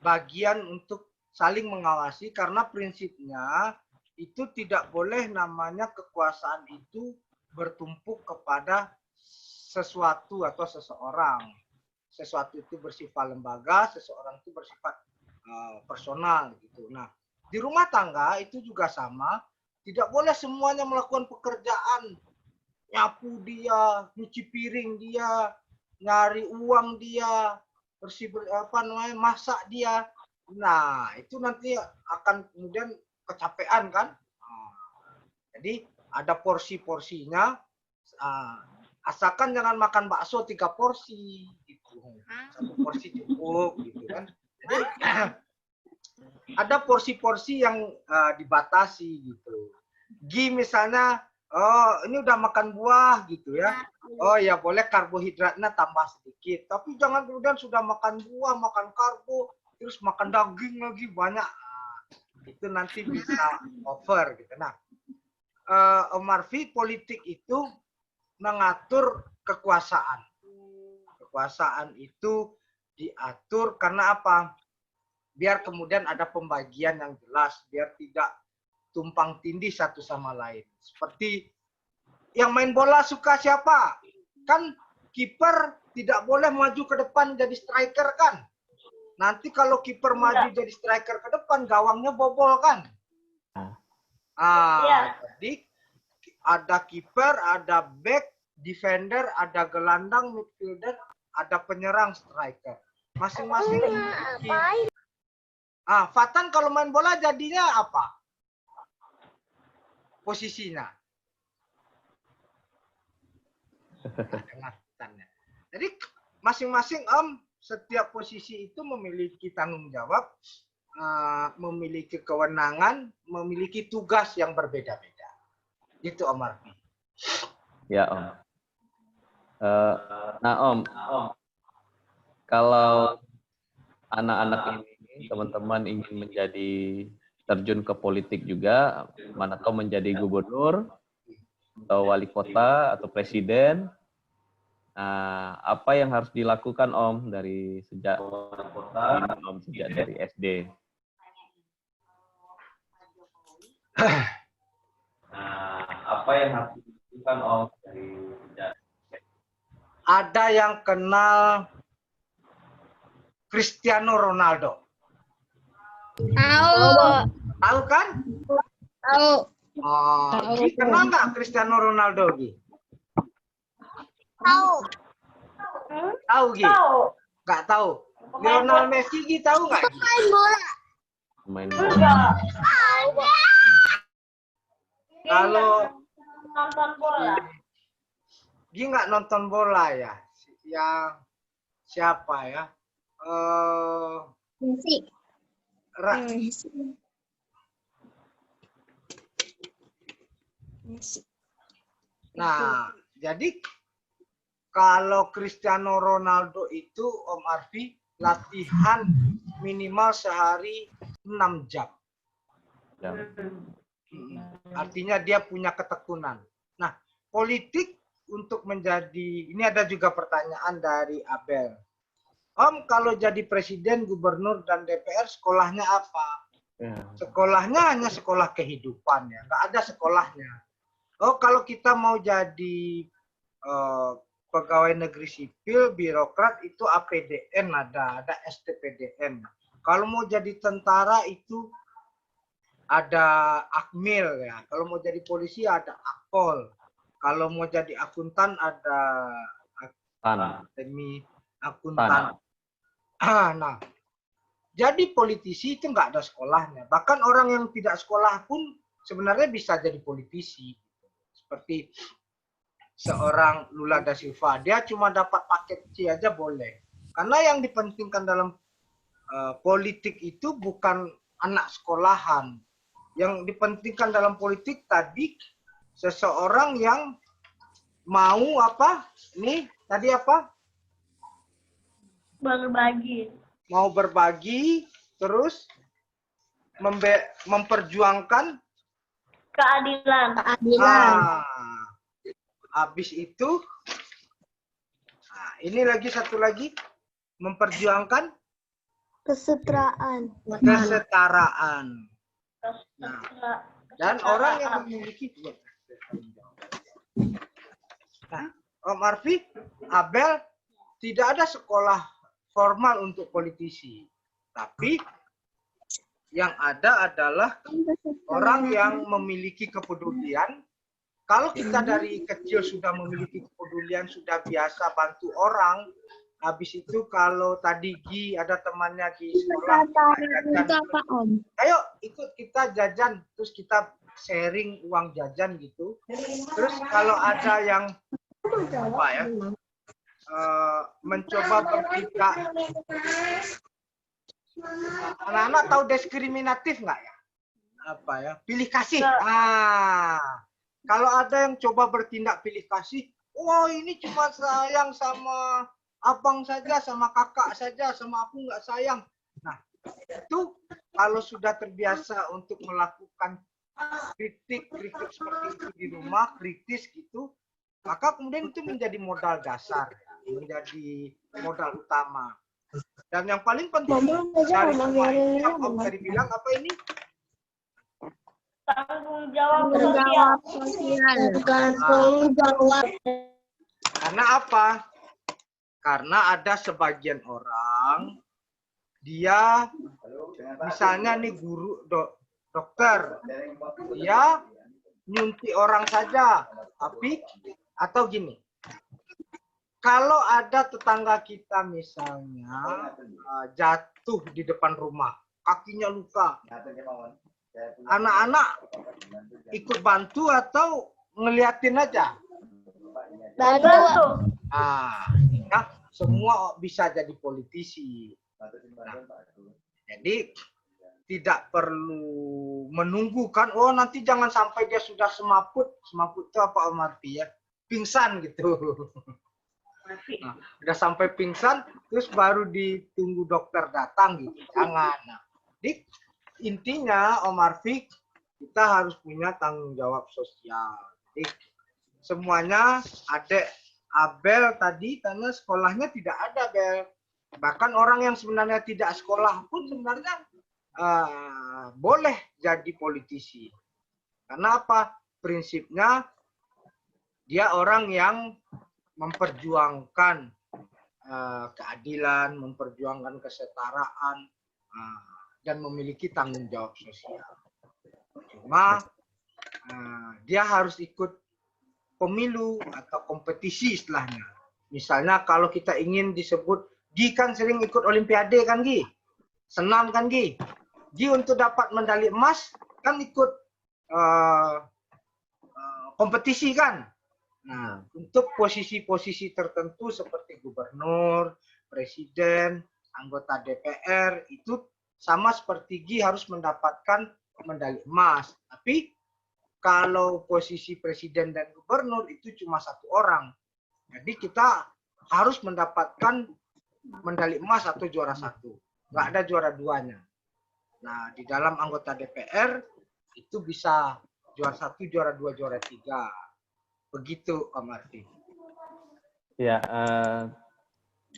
S2: bagian untuk saling mengawasi karena prinsipnya itu tidak boleh namanya kekuasaan itu bertumpuk kepada sesuatu atau seseorang. Sesuatu itu bersifat lembaga, seseorang itu bersifat personal gitu. Nah, di rumah tangga itu juga sama, tidak boleh semuanya melakukan pekerjaan, nyapu dia, nyuci piring dia, nyari uang dia, masak dia. Nah, itu nanti akan kemudian kecapean kan. Jadi ada porsi-porsinya, asalkan jangan makan bakso 3 porsi. 1 porsi cukup gitu kan. Jadi ada porsi-porsi yang dibatasi gitu. Misalnya, oh ini udah makan buah gitu ya. Oh ya boleh karbohidratnya tambah sedikit. Tapi jangan kemudian sudah makan buah, makan karbo, terus makan daging lagi banyak. Itu nanti bisa over gitu. Nah, Om Arfi, politik itu mengatur kekuasaan. Kekuasaan itu diatur karena apa? Biar kemudian ada pembagian yang jelas, biar tidak tumpang tindih satu sama lain. Seperti yang main bola suka siapa? Kan kiper tidak boleh maju ke depan jadi striker kan? Nanti kalau kiper maju jadi striker ke depan, gawangnya bobol kan? Jadi ada kiper, ada back, defender, ada gelandang, midfielder, ada penyerang, striker. Masing-masing. Fatan kalau main bola jadinya apa? Posisinya. Dengar pesannya. Jadi masing-masing Om setiap posisi itu memiliki tanggung jawab, memiliki kewenangan, memiliki tugas yang berbeda-beda. Itu Om Arfi.
S1: Ya Om. Nah Om, kalau anak-anak ini teman-teman ingin menjadi terjun ke politik juga, mana tahu menjadi gubernur atau wali kota atau presiden. Nah, apa yang harus dilakukan Om dari sejak wali kota, Om sejak dari SD? Nah, apa yang harus dilakukan Om dari sejak?
S2: Ada yang kenal Cristiano Ronaldo.
S5: Tahu.
S2: Tahu kan?
S5: Tahu.
S2: Oh, Gi kenal nggak Cristiano Ronaldo, Gi?
S3: Tahu.
S2: Tahu, Gi?
S6: Tahu.
S2: Nggak tahu. Lionel Messi, Gi tahu nggak, Gi?
S3: Main bola.
S1: Main
S6: Enggak.
S2: Kalau
S6: Nonton bola.
S2: Gi nggak nonton bola ya? Yang siapa ya?
S5: Messi. Messi.
S2: Nah, jadi kalau Cristiano Ronaldo itu Om Arfi latihan minimal sehari 6 jam.
S1: Ya.
S2: Artinya dia punya ketekunan. Nah, politik untuk menjadi, ini ada juga pertanyaan dari Abel. Om, kalau jadi presiden, gubernur, dan DPR, sekolahnya apa?
S1: Ya.
S2: Sekolahnya hanya sekolah kehidupan ya, nggak ada sekolahnya. Oh, kalau kita mau jadi pegawai negeri sipil, birokrat itu APDN ada STPDN. Kalau mau jadi tentara itu ada Akmil ya. Kalau mau jadi polisi ada Akpol. Kalau mau jadi akuntan ada Akademi Akuntan. Nah, jadi politisi itu nggak ada sekolahnya. Bahkan orang yang tidak sekolah pun sebenarnya bisa jadi politisi. Seperti seorang Lula da Silva, dia cuma dapat paket C aja boleh. Karena yang dipentingkan dalam politik itu bukan anak sekolahan. Yang dipentingkan dalam politik tadi seseorang yang mau apa? Nih, tadi apa?
S6: Berbagi.
S2: Mau berbagi, terus memperjuangkan
S6: Keadilan.
S2: Habis itu, ini lagi satu lagi, memperjuangkan
S3: Kesetaraan.
S2: Nah, dan orang yang memiliki dua. Nah, Om Arfi, Abel, tidak ada sekolah formal untuk politisi, tapi yang ada adalah orang yang memiliki kepedulian. Kalau kita dari kecil sudah memiliki kepedulian, sudah biasa bantu orang, habis itu kalau tadi Gi ada temannya di sekolah,
S5: Itu apa Om?
S2: ayo ikut kita jajan, terus kita sharing uang jajan gitu. Terus kalau ada yang apa ya, mencoba berpikir, anak-anak tahu diskriminatif nggak ya? Apa ya? Pilih kasih. Kalau ada yang coba bertindak pilih kasih, wah ini cuma sayang sama abang saja, sama kakak saja, sama aku nggak sayang. Nah, itu kalau sudah terbiasa untuk melakukan kritik seperti itu di rumah, kritis gitu, maka kemudian itu menjadi modal dasar, menjadi modal utama. Dan yang paling penting dari semua ini, yang Om tadi bilang apa ini?
S6: Tanggung jawab sosial.
S5: Tanggung jawab.
S2: Karena apa? Karena ada sebagian orang, dia misalnya nih guru, dokter, dia nyuntik orang saja, tapi atau gini, kalau ada tetangga kita misalnya jatuh di depan rumah, kakinya luka, anak-anak ikut bantu atau ngeliatin aja?
S6: Bantu.
S2: Nah, semua bisa jadi politisi. Nah, jadi tidak perlu menunggu kan, oh nanti jangan sampai dia sudah semaput itu apa Om Arfi ya, pingsan gitu. Nah, udah sampai pingsan terus baru ditunggu dokter datang gitu, jangan. Nah, jadi intinya Om Arfi, kita harus punya tanggung jawab sosial. Jadi semuanya ada. Abel tadi karena sekolahnya tidak ada, Abel. Bahkan orang yang sebenarnya tidak sekolah pun sebenarnya boleh jadi politisi. Karena apa? Prinsipnya dia orang yang memperjuangkan keadilan, memperjuangkan kesetaraan, dan memiliki tanggung jawab sosial. Cuma dia harus ikut pemilu atau kompetisi istilahnya. Misalnya kalau kita ingin disebut, Gi kan sering ikut olimpiade kan Gi? Senam kan Gi? Gi untuk dapat medali emas kan ikut kompetisi kan? Nah, untuk posisi-posisi tertentu seperti gubernur, presiden, anggota DPR, itu sama seperti Gi harus mendapatkan medali emas. Tapi kalau posisi presiden dan gubernur itu cuma satu orang. Jadi kita harus mendapatkan medali emas atau juara satu. Nggak ada juara duanya. Nah, di dalam anggota DPR itu bisa juara satu, juara dua, juara tiga. Begitu, Om Arfi.
S1: Ya,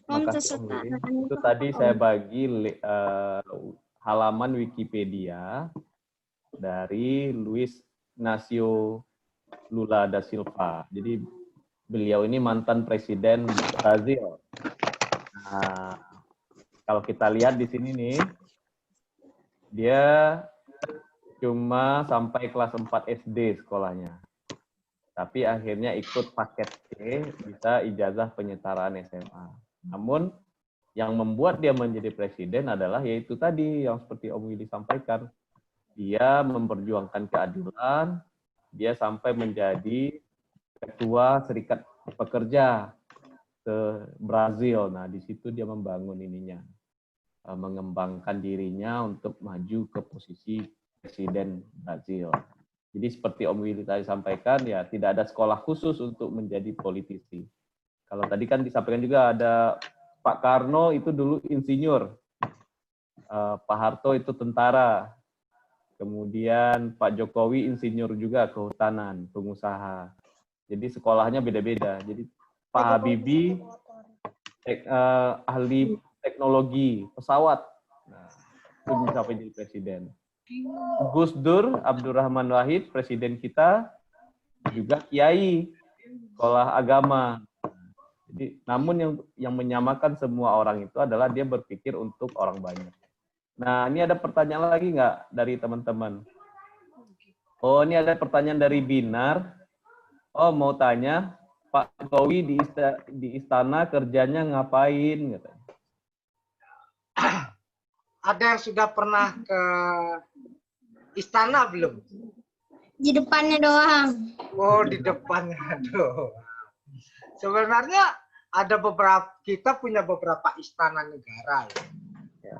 S1: makasih Om Willy. Itu tadi saya bagi halaman Wikipedia dari Luis Inácio Lula da Silva. Jadi beliau ini mantan presiden Brazil. Nah, kalau kita lihat di sini nih, dia cuma sampai kelas 4 SD sekolahnya. Tapi akhirnya ikut paket C, bisa ijazah penyetaraan SMA. Namun yang membuat dia menjadi presiden adalah yaitu tadi yang seperti Om Willy sampaikan. Dia memperjuangkan keadilan, dia sampai menjadi ketua Serikat Pekerja ke Brazil. Nah, di situ dia membangun ininya, mengembangkan dirinya untuk maju ke posisi presiden Brazil. Jadi seperti Om Willy tadi sampaikan, ya tidak ada sekolah khusus untuk menjadi politisi. Kalau tadi kan disampaikan juga ada Pak Karno itu dulu insinyur, Pak Harto itu tentara. Kemudian Pak Jokowi insinyur juga kehutanan, pengusaha. Jadi sekolahnya beda-beda. Jadi Pak Habibie ahli teknologi pesawat. Nah, itu bisa menjadi presiden. Gus Dur, Abdurrahman Wahid, presiden kita, juga kiai, sekolah agama. Jadi, namun yang menyamakan semua orang itu adalah dia berpikir untuk orang banyak. Nah, ini ada pertanyaan lagi nggak dari teman-teman? Oh, ini ada pertanyaan dari Binar. Oh, mau tanya, Pak Jokowi di istana kerjanya ngapain?
S2: Ada yang sudah pernah ke istana belum?
S5: Di depannya doang.
S2: Oh, di depannya doang. Sebenarnya ada beberapa, kita punya beberapa istana negara ya.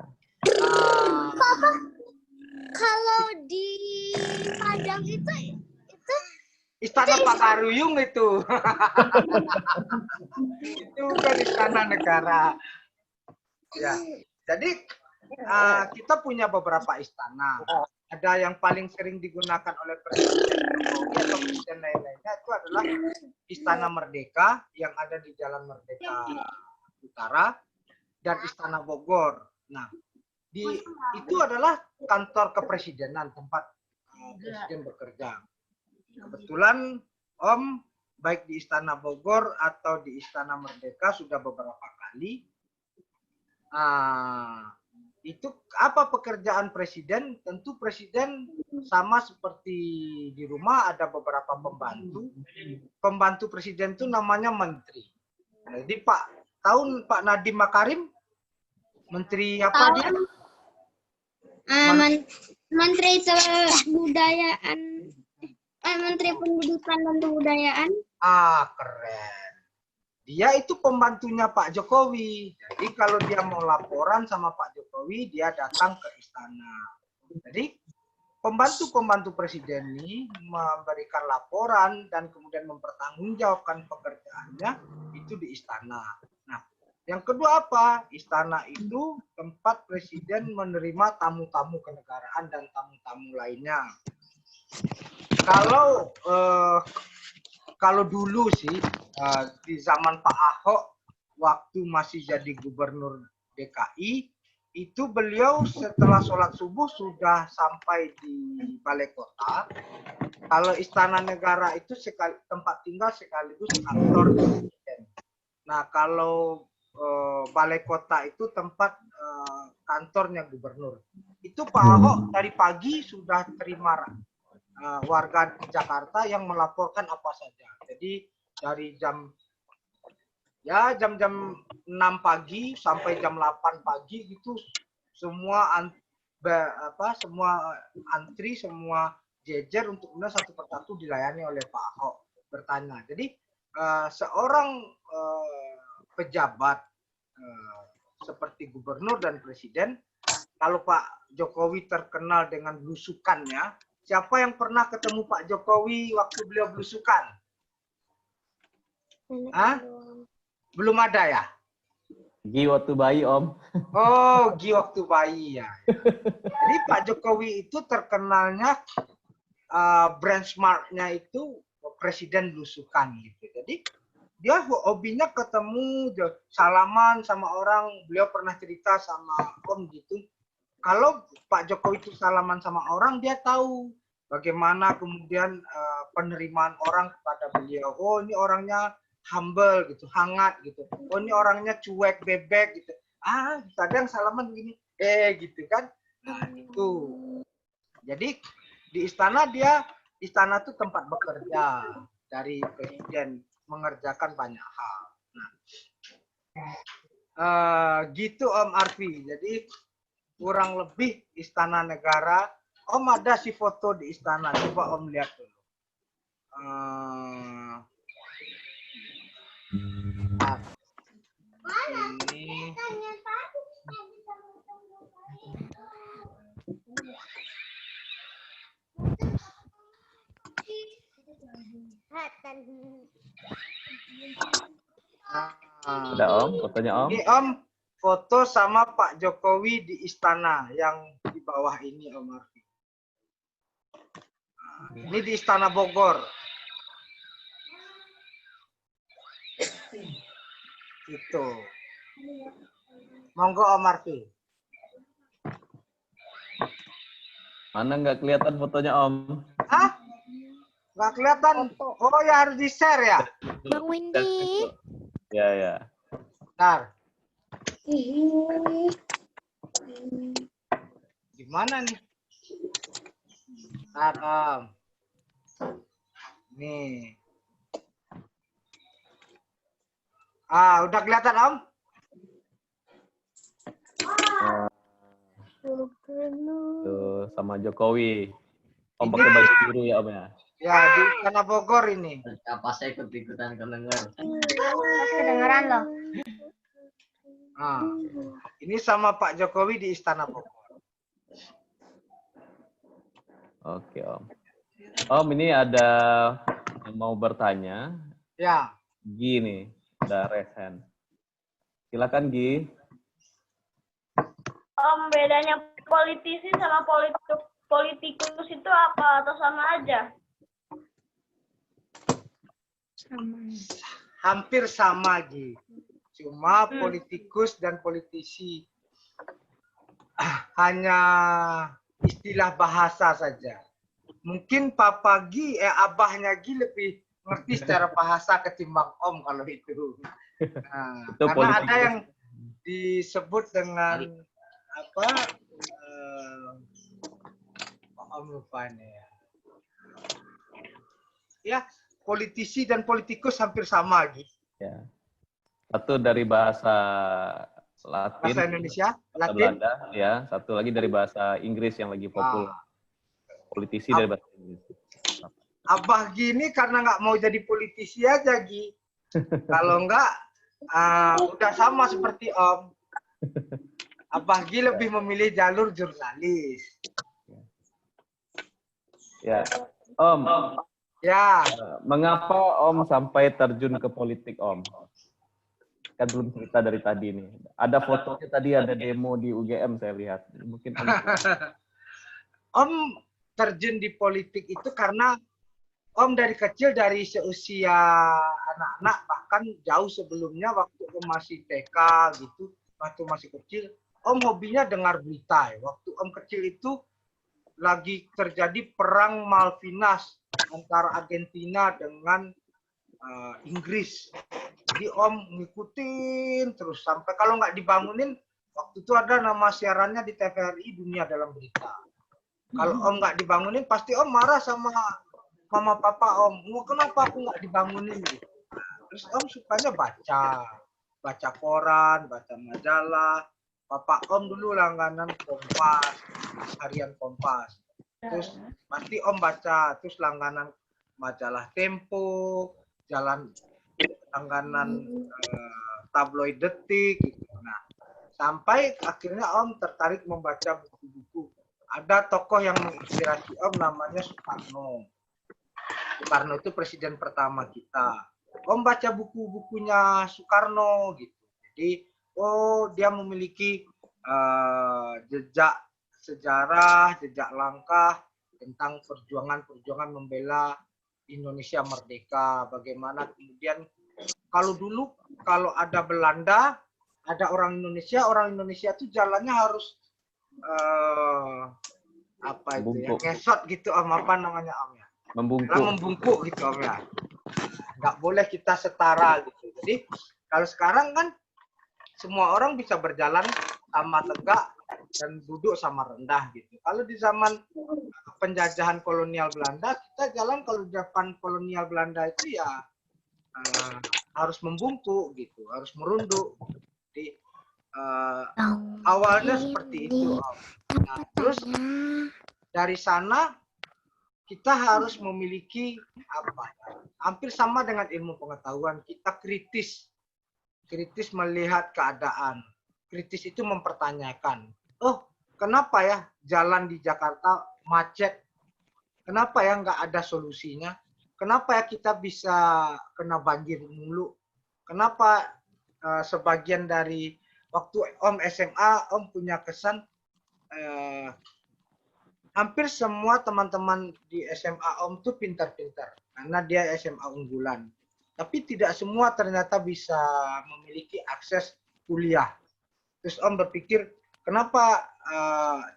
S4: Kalau di Padang itu
S2: Istana Pak Karuyung itu. Itu kan istana negara. Ya. Jadi kita punya beberapa istana. Ada yang paling sering digunakan oleh Presiden Jokowi atau presiden lain-lainnya itu adalah Istana Merdeka yang ada di Jalan Merdeka Utara dan Istana Bogor. Nah, itu adalah kantor kepresidenan, tempat presiden bekerja. Kebetulan Om baik di Istana Bogor atau di Istana Merdeka sudah beberapa kali. Itu apa pekerjaan presiden? Tentu presiden sama seperti di rumah ada beberapa pembantu. Pembantu presiden itu namanya menteri. Jadi Pak Nadiem Makarim, menteri apa dia?
S5: Menteri Kebudayaan, Menteri Pendidikan dan Kebudayaan.
S2: Keren. Dia itu pembantunya Pak Jokowi. Jadi kalau dia mau laporan sama Pak Jokowi, dia datang ke istana. Jadi pembantu-pembantu presiden ini memberikan laporan dan kemudian mempertanggungjawabkan pekerjaannya itu di istana. Nah, yang kedua apa? Istana itu tempat presiden menerima tamu-tamu kenegaraan dan tamu-tamu lainnya. Kalau dulu sih di zaman Pak Ahok waktu masih jadi gubernur DKI itu beliau setelah sholat subuh sudah sampai di balai kota. Kalau Istana Negara itu tempat tinggal sekaligus kantor presiden. Nah kalau balai kota itu tempat kantornya gubernur. Itu Pak Ahok dari pagi sudah terima warga Jakarta yang melaporkan apa saja. Jadi dari jam 6 pagi sampai jam 8 pagi gitu semua semua antri, semua jejer untuk kemudian satu persatu dilayani oleh Pak Ahok bertanya. Jadi seorang pejabat seperti gubernur dan presiden, kalau Pak Jokowi terkenal dengan belusukannya, siapa yang pernah ketemu Pak Jokowi waktu beliau belusukan? Belum ada ya?
S1: Gi waktu bayi, Om.
S2: Oh, Gi waktu bayi ya. Jadi Pak Jokowi itu terkenalnya benchmark-nya itu presiden belusukan gitu. Jadi dia hobinya ketemu, salaman sama orang. Beliau pernah cerita sama Om gitu. Kalau Pak Jokowi itu salaman sama orang, dia tahu bagaimana kemudian penerimaan orang kepada beliau. Oh, ini orangnya humble gitu, hangat gitu. Oh, ini orangnya cuek, bebek gitu. Kadang salaman begini, gitu kan. Nah, itu. Jadi di istana istana itu tempat bekerja dari presiden, mengerjakan banyak hal. Nah, gitu Om Arfi. Jadi kurang lebih Istana Negara. Om ada si foto di istana, coba Om lihat dulu. Ini
S1: Ada Om, fotonya Om.
S2: Ini Om, foto sama Pak Jokowi di istana yang di bawah ini Om Arfi. Ini di Istana Bogor. Itu. Monggo Om Arfi.
S1: Mana nggak kelihatan fotonya Om?
S2: Hah? Nggak kelihatan? Oh ya harus di-share ya?
S4: Bang Wendy.
S1: Ya, ya.
S2: Bentar. Gimana nih? Bentar Om. Nih. Udah kelihatan Om?
S1: Tuh, sama Jokowi. Om pakai baju biru ya Om ya?
S2: Ya, di Istana Bogor ini.
S7: Apa saya ikut-ikutan kedengar?
S5: Kedengeran loh.
S2: Ini sama Pak Jokowi di Istana Bogor.
S1: Oke Om. Om ini ada yang mau bertanya.
S2: Ya.
S1: Gi nih, ada raise hand. Silakan Gi.
S6: Om, bedanya politisi sama politikus itu apa atau sama aja?
S2: Hampir sama, Gi. Cuma politikus dan politisi hanya istilah bahasa saja. Mungkin Papa Gi, abahnya Gi lebih ngerti secara bahasa ketimbang Om kalau itu. Nah,
S1: Itu
S2: karena
S1: politikus.
S2: ada yang disebut dengan apa? Om lupa nih ya. Ya, politisi dan politikus hampir sama, Gi.
S1: Ya. Satu dari bahasa Latin,
S2: Bahasa Indonesia,
S1: bahasa
S2: Latin.
S1: Belanda, ya. Satu lagi dari bahasa Inggris yang lagi populer. Politisi dari bahasa Inggris.
S2: Abah gini karena nggak mau jadi politisi aja, Gi. Kalau nggak, udah sama seperti Om. Abah Gi lebih memilih jalur jurnalis.
S1: Ya, Om.
S2: Ya,
S1: Mengapa Om sampai terjun ke politik, Om? Kan belum cerita dari tadi nih. Ada fotonya tadi, ada demo di UGM saya lihat. Mungkin Om.
S2: Om terjun di politik itu karena Om dari kecil, dari seusia anak-anak, bahkan jauh sebelumnya waktu Om masih TK gitu, waktu masih kecil, Om hobinya dengar berita. Waktu Om kecil itu lagi terjadi perang Malvinas antara Argentina dengan Inggris. Jadi Om ngikutin terus sampai kalau nggak dibangunin, waktu itu ada nama siarannya di TVRI, Dunia Dalam Berita. Kalau Om nggak dibangunin, pasti Om marah sama mama papa Om. Kenapa aku nggak dibangunin gitu. Terus Om sukanya baca koran, baca majalah. Papa Om dulu langganan Kompas, harian Kompas. Terus pasti Om baca, terus langganan majalah Tempo, langganan tabloid Detik gitu. Nah, sampai akhirnya Om tertarik membaca buku-buku. Ada tokoh yang menginspirasi Om namanya Soekarno. Soekarno itu presiden pertama kita. Om baca buku-bukunya Soekarno gitu. Jadi, dia memiliki jejak sejarah, jejak langkah tentang perjuangan membela Indonesia merdeka. Bagaimana kemudian kalau dulu kalau ada Belanda, ada orang Indonesia itu jalannya harus apa itu ya, ngesot gitu Om, apa namanya Om ya? Membungkuk gitu Om ya. Nggak boleh kita setara gitu. Jadi kalau sekarang kan semua orang bisa berjalan sama tegak dan duduk sama rendah gitu. Kalau di zaman penjajahan kolonial Belanda, kita jalan kalau di depan kolonial Belanda itu ya harus membungkuk gitu, harus merunduk. Jadi awalnya seperti itu Om. Nah, terus dari sana kita harus memiliki apa? Hampir sama dengan ilmu pengetahuan, kita kritis melihat keadaan. Kritis itu mempertanyakan, kenapa ya jalan di Jakarta macet? Kenapa ya nggak ada solusinya? Kenapa ya kita bisa kena banjir mulu? Kenapa sebagian dari waktu Om SMA, Om punya kesan hampir semua teman-teman di SMA Om tuh pintar-pintar karena dia SMA unggulan. Tapi tidak semua ternyata bisa memiliki akses kuliah. Terus Om berpikir, kenapa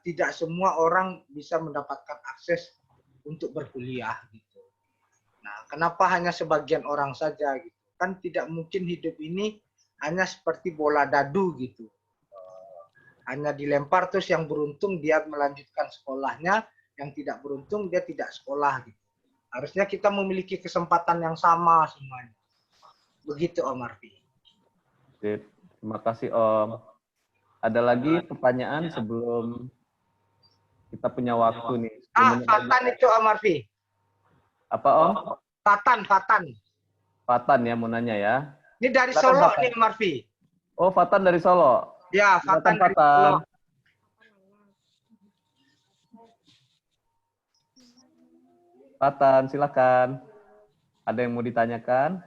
S2: tidak semua orang bisa mendapatkan akses untuk berkuliah gitu. Nah, kenapa hanya sebagian orang saja gitu? Kan tidak mungkin hidup ini hanya seperti bola dadu gitu. Hanya dilempar terus yang beruntung dia melanjutkan sekolahnya, yang tidak beruntung dia tidak sekolah gitu. Harusnya kita memiliki kesempatan yang sama semuanya. Begitu Om Arfi.
S1: Terima kasih Om. Ada lagi pertanyaan sebelum kita punya waktu nih?
S2: Fatan itu Om Arfi.
S1: Apa Om?
S2: Fatan.
S1: Fatan ya mau nanya ya.
S2: Ini dari Solo nih Om Arfi.
S1: Oh Fatan dari Solo.
S2: Ya, Fatan dari Solo.
S1: Fatan, silakan. Ada yang mau ditanyakan?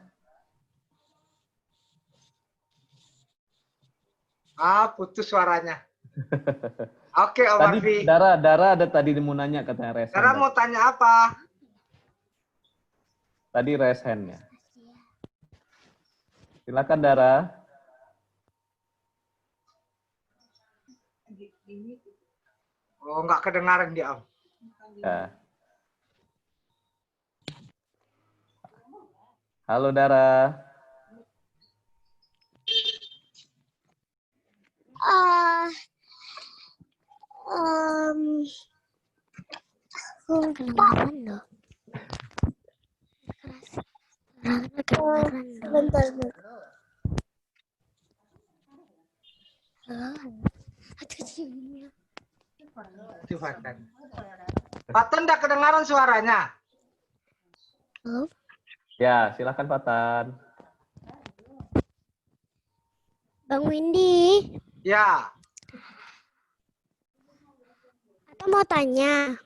S2: Putus suaranya. Oke, Om Arfi.
S1: Dara ada tadi mau nanya katanya Resen.
S2: Dara mau tanya apa?
S1: Tadi Resen ya. Silakan Dara.
S2: Oh, nggak kedengaran dia, Om.
S1: Ya. Halo Dara.
S4: Bentar.
S2: Fatan. Fatan nggak kedengaran suaranya.
S4: Halo?
S1: Ya, silakan Fatan.
S4: Bang Windy,
S2: Ya,
S4: Ata mau tanya.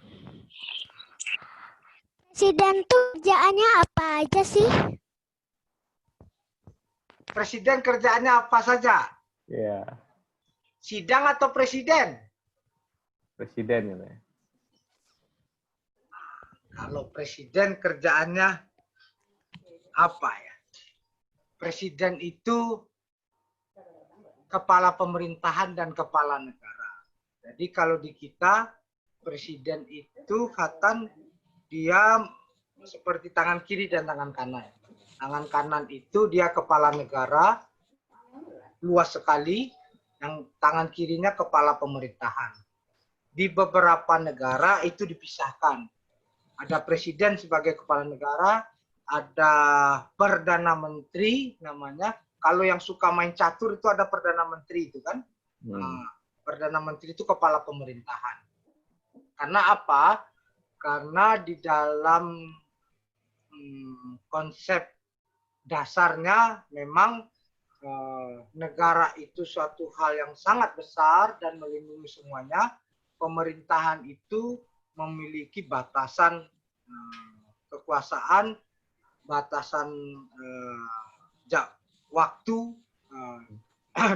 S4: Presiden tuh kerjaannya apa aja sih?
S2: presiden kerjaannya apa saja?
S1: Ya,
S2: Sidang atau presiden?
S1: presiden gitu ya.
S2: Kalau presiden kerjaannya apa ya? Presiden itu kepala pemerintahan dan kepala negara. Jadi kalau di kita, presiden itu katakan dia seperti tangan kiri dan tangan kanan. Tangan kanan itu dia kepala negara, luas sekali, yang tangan kirinya kepala pemerintahan. Di beberapa negara itu dipisahkan. Ada presiden sebagai kepala negara, ada perdana menteri namanya. Kalau yang suka main catur itu ada perdana menteri itu kan. Perdana menteri itu kepala pemerintahan. Karena apa? Karena di dalam konsep dasarnya memang negara itu suatu hal yang sangat besar dan melindungi semuanya. Pemerintahan itu memiliki batasan kekuasaan, batasan waktu,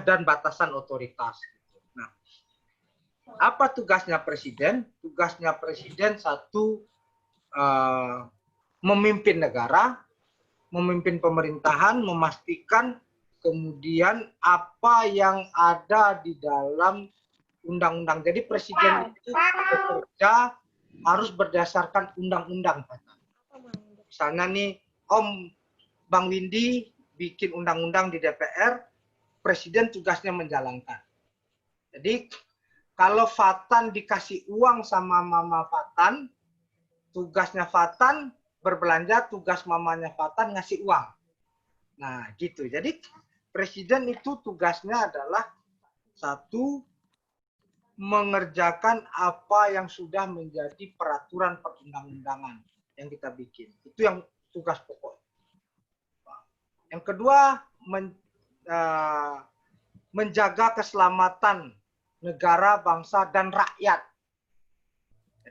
S2: dan batasan otoritas. Nah, apa tugasnya presiden? Tugasnya presiden satu, memimpin negara, memimpin pemerintahan, memastikan kemudian apa yang ada di dalam undang-undang. Jadi presiden itu bekerja harus berdasarkan undang-undang. Misalnya nih, Om Bang Windy bikin undang-undang di DPR, presiden tugasnya menjalankan. Jadi kalau Fatan dikasih uang sama Mama Fatan, tugasnya Fatan berbelanja, tugas mamanya Fatan ngasih uang. Nah, gitu. Jadi presiden itu tugasnya adalah satu, mengerjakan apa yang sudah menjadi peraturan perundang-undangan yang kita bikin. Itu yang tugas pokok. Yang kedua, menjaga keselamatan negara, bangsa, dan rakyat.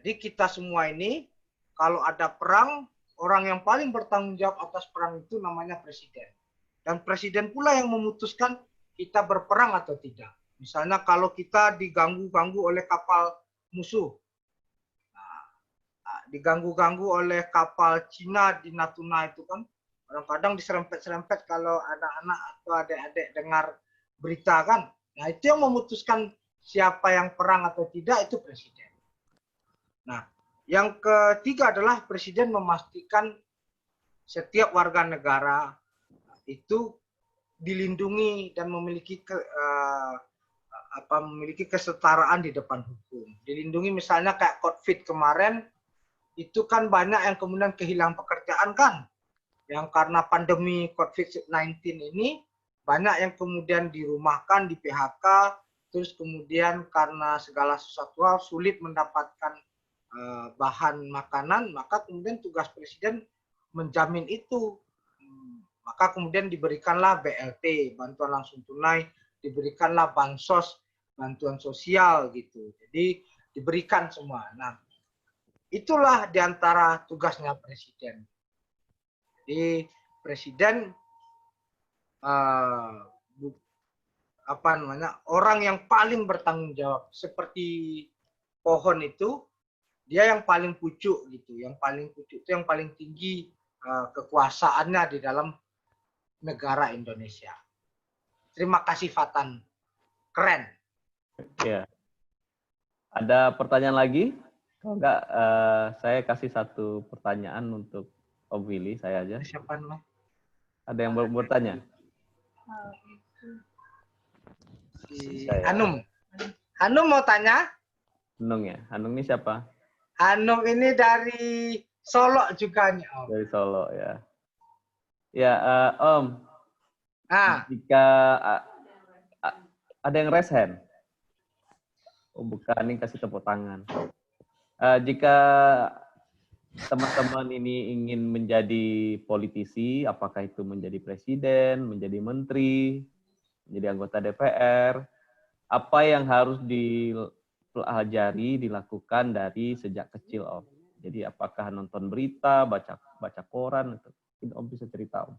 S2: Jadi kita semua ini, kalau ada perang, orang yang paling bertanggung jawab atas perang itu namanya presiden. Dan presiden pula yang memutuskan kita berperang atau tidak. Misalnya kalau kita diganggu-ganggu oleh kapal musuh, diganggu-ganggu oleh kapal Cina di Natuna itu kan, kadang-kadang diserempet-serempet kalau anak-anak atau adik-adik dengar berita kan. Nah, itu yang memutuskan siapa yang perang atau tidak itu presiden. Nah, yang ketiga adalah presiden memastikan setiap warga negara itu dilindungi dan memiliki memiliki kesetaraan di depan hukum. Dilindungi misalnya kayak COVID kemarin, itu kan banyak yang kemudian kehilangan pekerjaan kan. Yang karena pandemi COVID-19 ini, banyak yang kemudian dirumahkan, di PHK, terus kemudian karena segala sesuatu hal sulit mendapatkan bahan makanan, maka kemudian tugas presiden menjamin itu. Maka kemudian diberikanlah BLT, bantuan langsung tunai, diberikanlah bansos, bantuan sosial gitu. Jadi diberikan semua. Nah, itulah diantara tugasnya presiden. Jadi presiden orang yang paling bertanggung jawab. Seperti pohon itu, dia yang paling pucuk gitu. Yang paling pucuk itu yang paling tinggi kekuasaannya di dalam negara Indonesia. Terima kasih Fatan. Keren.
S1: Ya. Ada pertanyaan lagi? Kalau enggak, saya kasih satu pertanyaan untuk Om Willy, saya aja.
S2: Siapa namanya?
S1: Ada yang bertanya?
S2: Hanum. Hanum mau tanya?
S1: Hanung ya? Hanung ini siapa?
S2: Hanum ini dari Solo juga nih Om.
S1: Dari Solo ya. Ya, Om. Jika ada yang raise hand. Oh, bukan, ini kasih tepuk tangan. Jika teman-teman ini ingin menjadi politisi, apakah itu menjadi presiden, menjadi menteri, menjadi anggota DPR, apa yang harus dipelajari, dilakukan dari sejak kecil, Om? Jadi apakah nonton berita, baca koran, itu Om bisa cerita, Om?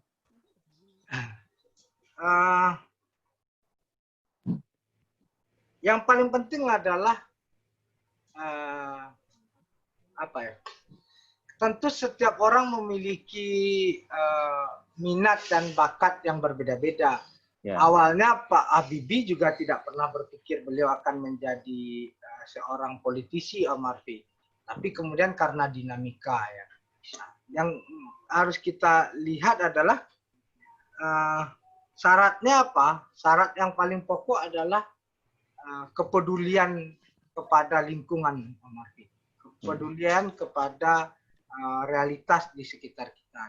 S2: Yang paling penting adalah apa ya? Tentu setiap orang memiliki minat dan bakat yang berbeda-beda.
S1: Ya.
S2: Awalnya Pak Habibie juga tidak pernah berpikir beliau akan menjadi seorang politisi, Om Arfi. Tapi kemudian karena dinamika ya. Yang harus kita lihat adalah syaratnya apa? Syarat yang paling pokok adalah kepedulian kepada lingkungan, Om Arfi. Kepedulian kepada realitas di sekitar kita.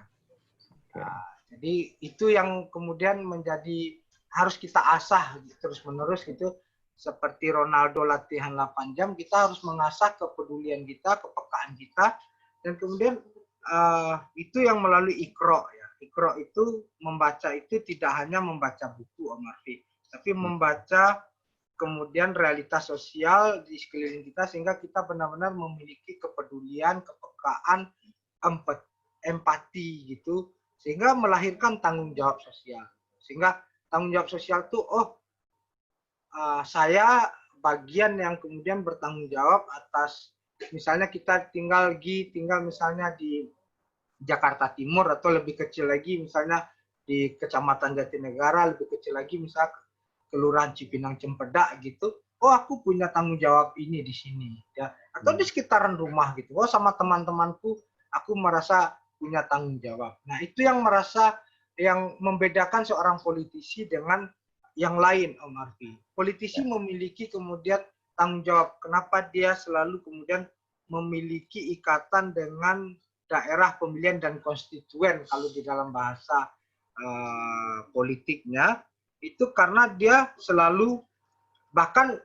S2: Jadi itu yang kemudian menjadi harus kita asah terus-menerus gitu. Seperti Ronaldo latihan 8 jam, kita harus mengasah kepedulian kita, kepekaan kita, dan kemudian itu yang melalui Iqra ya. Iqra itu membaca itu tidak hanya membaca buku, Om Arfi, tapi membaca kemudian realitas sosial di sekeliling kita sehingga kita benar-benar memiliki kepedulian, kepekaan, empati gitu, sehingga melahirkan tanggung jawab sosial. Sehingga tanggung jawab sosial itu saya bagian yang kemudian bertanggung jawab atas, misalnya kita tinggal misalnya di Jakarta Timur atau lebih kecil lagi misalnya di Kecamatan Jatinegara, lebih kecil lagi misalnya Kelurahan Cipinang Cempedak gitu. Oh, aku punya tanggung jawab ini di sini ya. Atau di sekitaran rumah gitu. Oh, sama teman-temanku aku merasa punya tanggung jawab. Nah, itu yang membedakan seorang politisi dengan yang lain, Om Arfi. Politisi memiliki kemudian tanggung jawab. Kenapa dia selalu kemudian memiliki ikatan dengan daerah pemilihan dan konstituen kalau di dalam bahasa politiknya, itu karena dia selalu, bahkan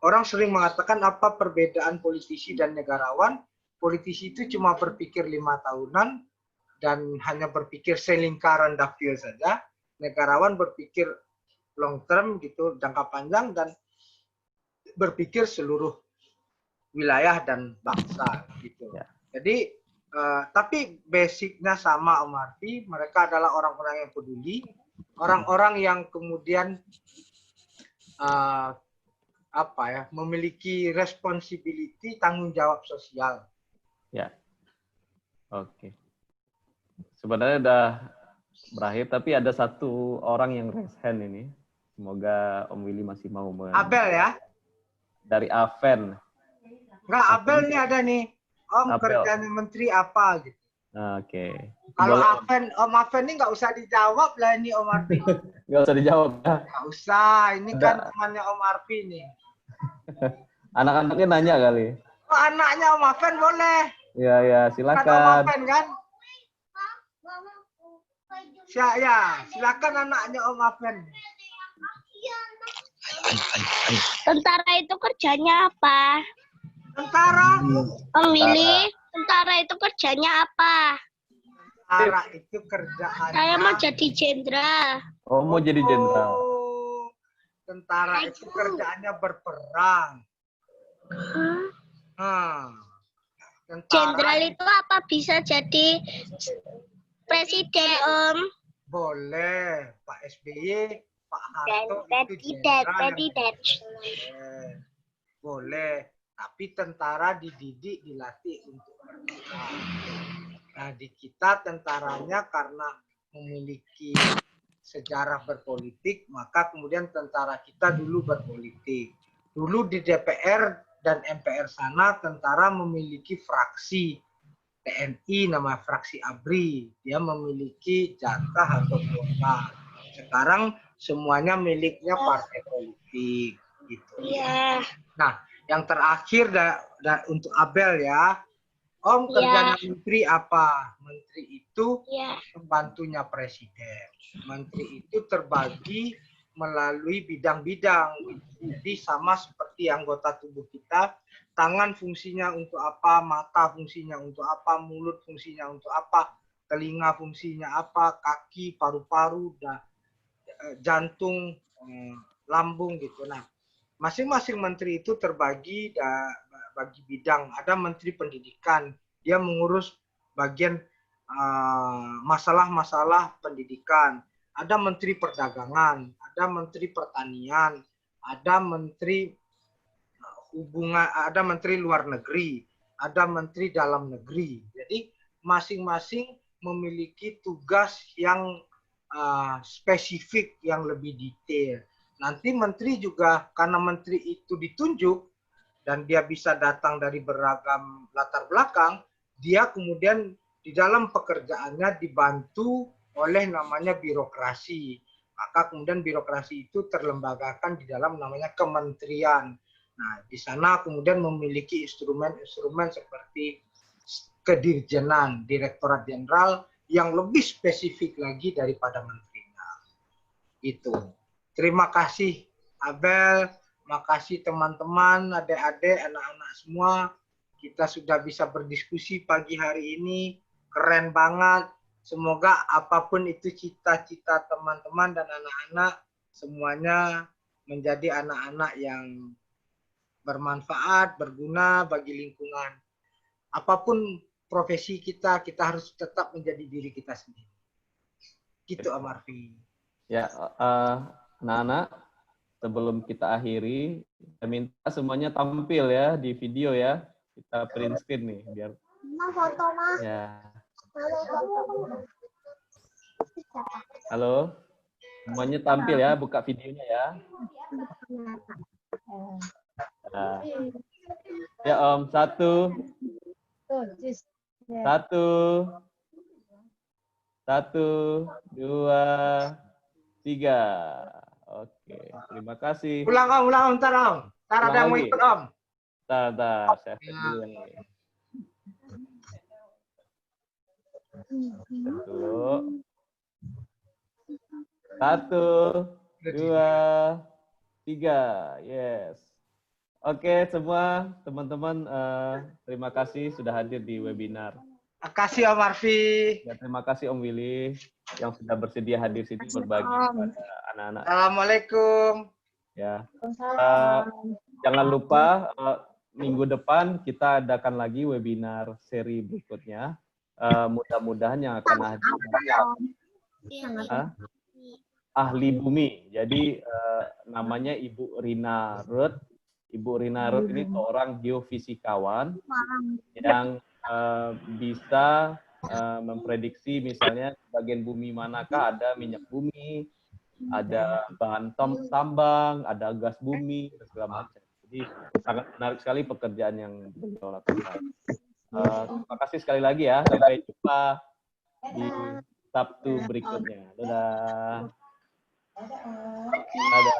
S2: orang sering mengatakan apa perbedaan politisi dan negarawan. Politisi itu cuma berpikir 5 tahunan dan hanya berpikir selingkaran dapil saja. Negarawan berpikir long term gitu, jangka panjang, dan berpikir seluruh wilayah dan bangsa gitu. Ya. Jadi tapi basicnya sama, Om Arfi. Mereka adalah orang-orang yang peduli, orang-orang yang kemudian memiliki responsibility, tanggung jawab sosial.
S1: Ya, oke. Sebenarnya udah berakhir, tapi ada satu orang yang raise hand ini. Semoga Om Willy masih mau.
S2: Abel ya?
S1: Dari Aven.
S2: Enggak, Abel ini ada nih. Om, kerjaan menteri apa gitu.
S1: Oke.
S2: Kalau Om Aven ini nggak usah dijawab lah ini, Om Arfi.
S1: Nggak usah dijawab.
S2: Nggak usah, ini kan temannya Om Arfi nih.
S1: Anak-anaknya nanya kali.
S2: Oh, anaknya Om Aven boleh.
S1: Ya, silakan.
S2: Kan Om Aven kan? Silakan anaknya Om Aven.
S4: Tentara itu kerjanya apa?
S2: Tentara?
S4: Om Willy, tentara itu kerjanya apa?
S2: Tentara itu kerjaannya.
S4: Saya mau jadi jenderal.
S1: Oh, mau jadi jenderal.
S2: Tentara itu kerjaannya berperang.
S4: Jenderal itu apa bisa jadi presiden, Om?
S2: Boleh, Pak SBY, Pak Harto itu
S4: presiden.
S2: Boleh, tapi tentara dididik, dilatih untuk berperang. Nah, di kita tentaranya karena memiliki sejarah berpolitik, maka kemudian tentara kita dulu berpolitik. Dulu di DPR dan MPR sana, tentara memiliki fraksi TNI, nama fraksi ABRI. Dia memiliki jatah atau kuota. Sekarang semuanya miliknya partai politik. Gitu.
S4: Iya.
S2: Nah, yang terakhir untuk Abel ya, Om, kerjanya menteri apa? Menteri itu pembantunya presiden. Menteri itu terbagi melalui bidang-bidang. Jadi sama seperti anggota tubuh kita, tangan fungsinya untuk apa, mata fungsinya untuk apa, mulut fungsinya untuk apa, telinga fungsinya apa, kaki, paru-paru, jantung, lambung gitu. Nah, masing-masing menteri itu terbagi bagi bidang. Ada menteri pendidikan, dia mengurus bagian masalah-masalah pendidikan. Ada menteri perdagangan, ada menteri pertanian, ada menteri hubungan, ada menteri luar negeri, ada menteri dalam negeri. Jadi masing-masing memiliki tugas yang spesifik, yang lebih detail. Nanti menteri juga, karena menteri itu ditunjuk dan dia bisa datang dari beragam latar belakang, dia kemudian di dalam pekerjaannya dibantu oleh namanya birokrasi. Maka kemudian birokrasi itu terlembagakan di dalam namanya kementerian. Nah, di sana kemudian memiliki instrumen-instrumen seperti kedirjenan, direktorat jenderal yang lebih spesifik lagi daripada menterinya. Itu. Terima kasih Abel, makasih teman-teman, adik-adik, anak-anak semua. Kita sudah bisa berdiskusi pagi hari ini, keren banget. Semoga apapun itu cita-cita teman-teman dan anak-anak, semuanya menjadi anak-anak yang bermanfaat, berguna bagi lingkungan. Apapun profesi kita, kita harus tetap menjadi diri kita sendiri. Gitu, Amarfi.
S1: Ya, anak-anak, sebelum kita akhiri, saya minta semuanya tampil ya di video ya. Kita print screen nih, biar.
S3: Foto, Ma.
S1: Ya. Halo, semuanya tampil ya, buka videonya ya. Nah. Ya Om, satu, dua, tiga. Oke, terima kasih.
S2: Ulang, ntar Om. Ntar ada yang mau ikut Om.
S1: Bentar, saya dulu nih. Dulu. Satu, dua, tiga. Yes. Oke, semua teman-teman, terima kasih sudah hadir di webinar.
S2: Terima kasih Om Arfi.
S1: Ya, terima kasih Om Willy yang sudah bersedia hadir sini berbagi kepada anak-anak.
S2: Assalamualaikum.
S1: Ya. Jangan lupa minggu depan kita adakan lagi webinar seri berikutnya. Mudah-mudahan yang akan hadir ahli bumi. Jadi namanya Ibu Rina Ruth. Ibu Rina Ruth ini seorang geofisikawan yang bisa memprediksi misalnya bagian bumi manakah ada minyak bumi, ada bahan tambang, ada gas bumi, dan segala macam. Jadi sangat menarik sekali pekerjaan yang beliau lakukan. Terima kasih sekali lagi ya. Sampai jumpa di Sabtu berikutnya. Dadah. Dadah.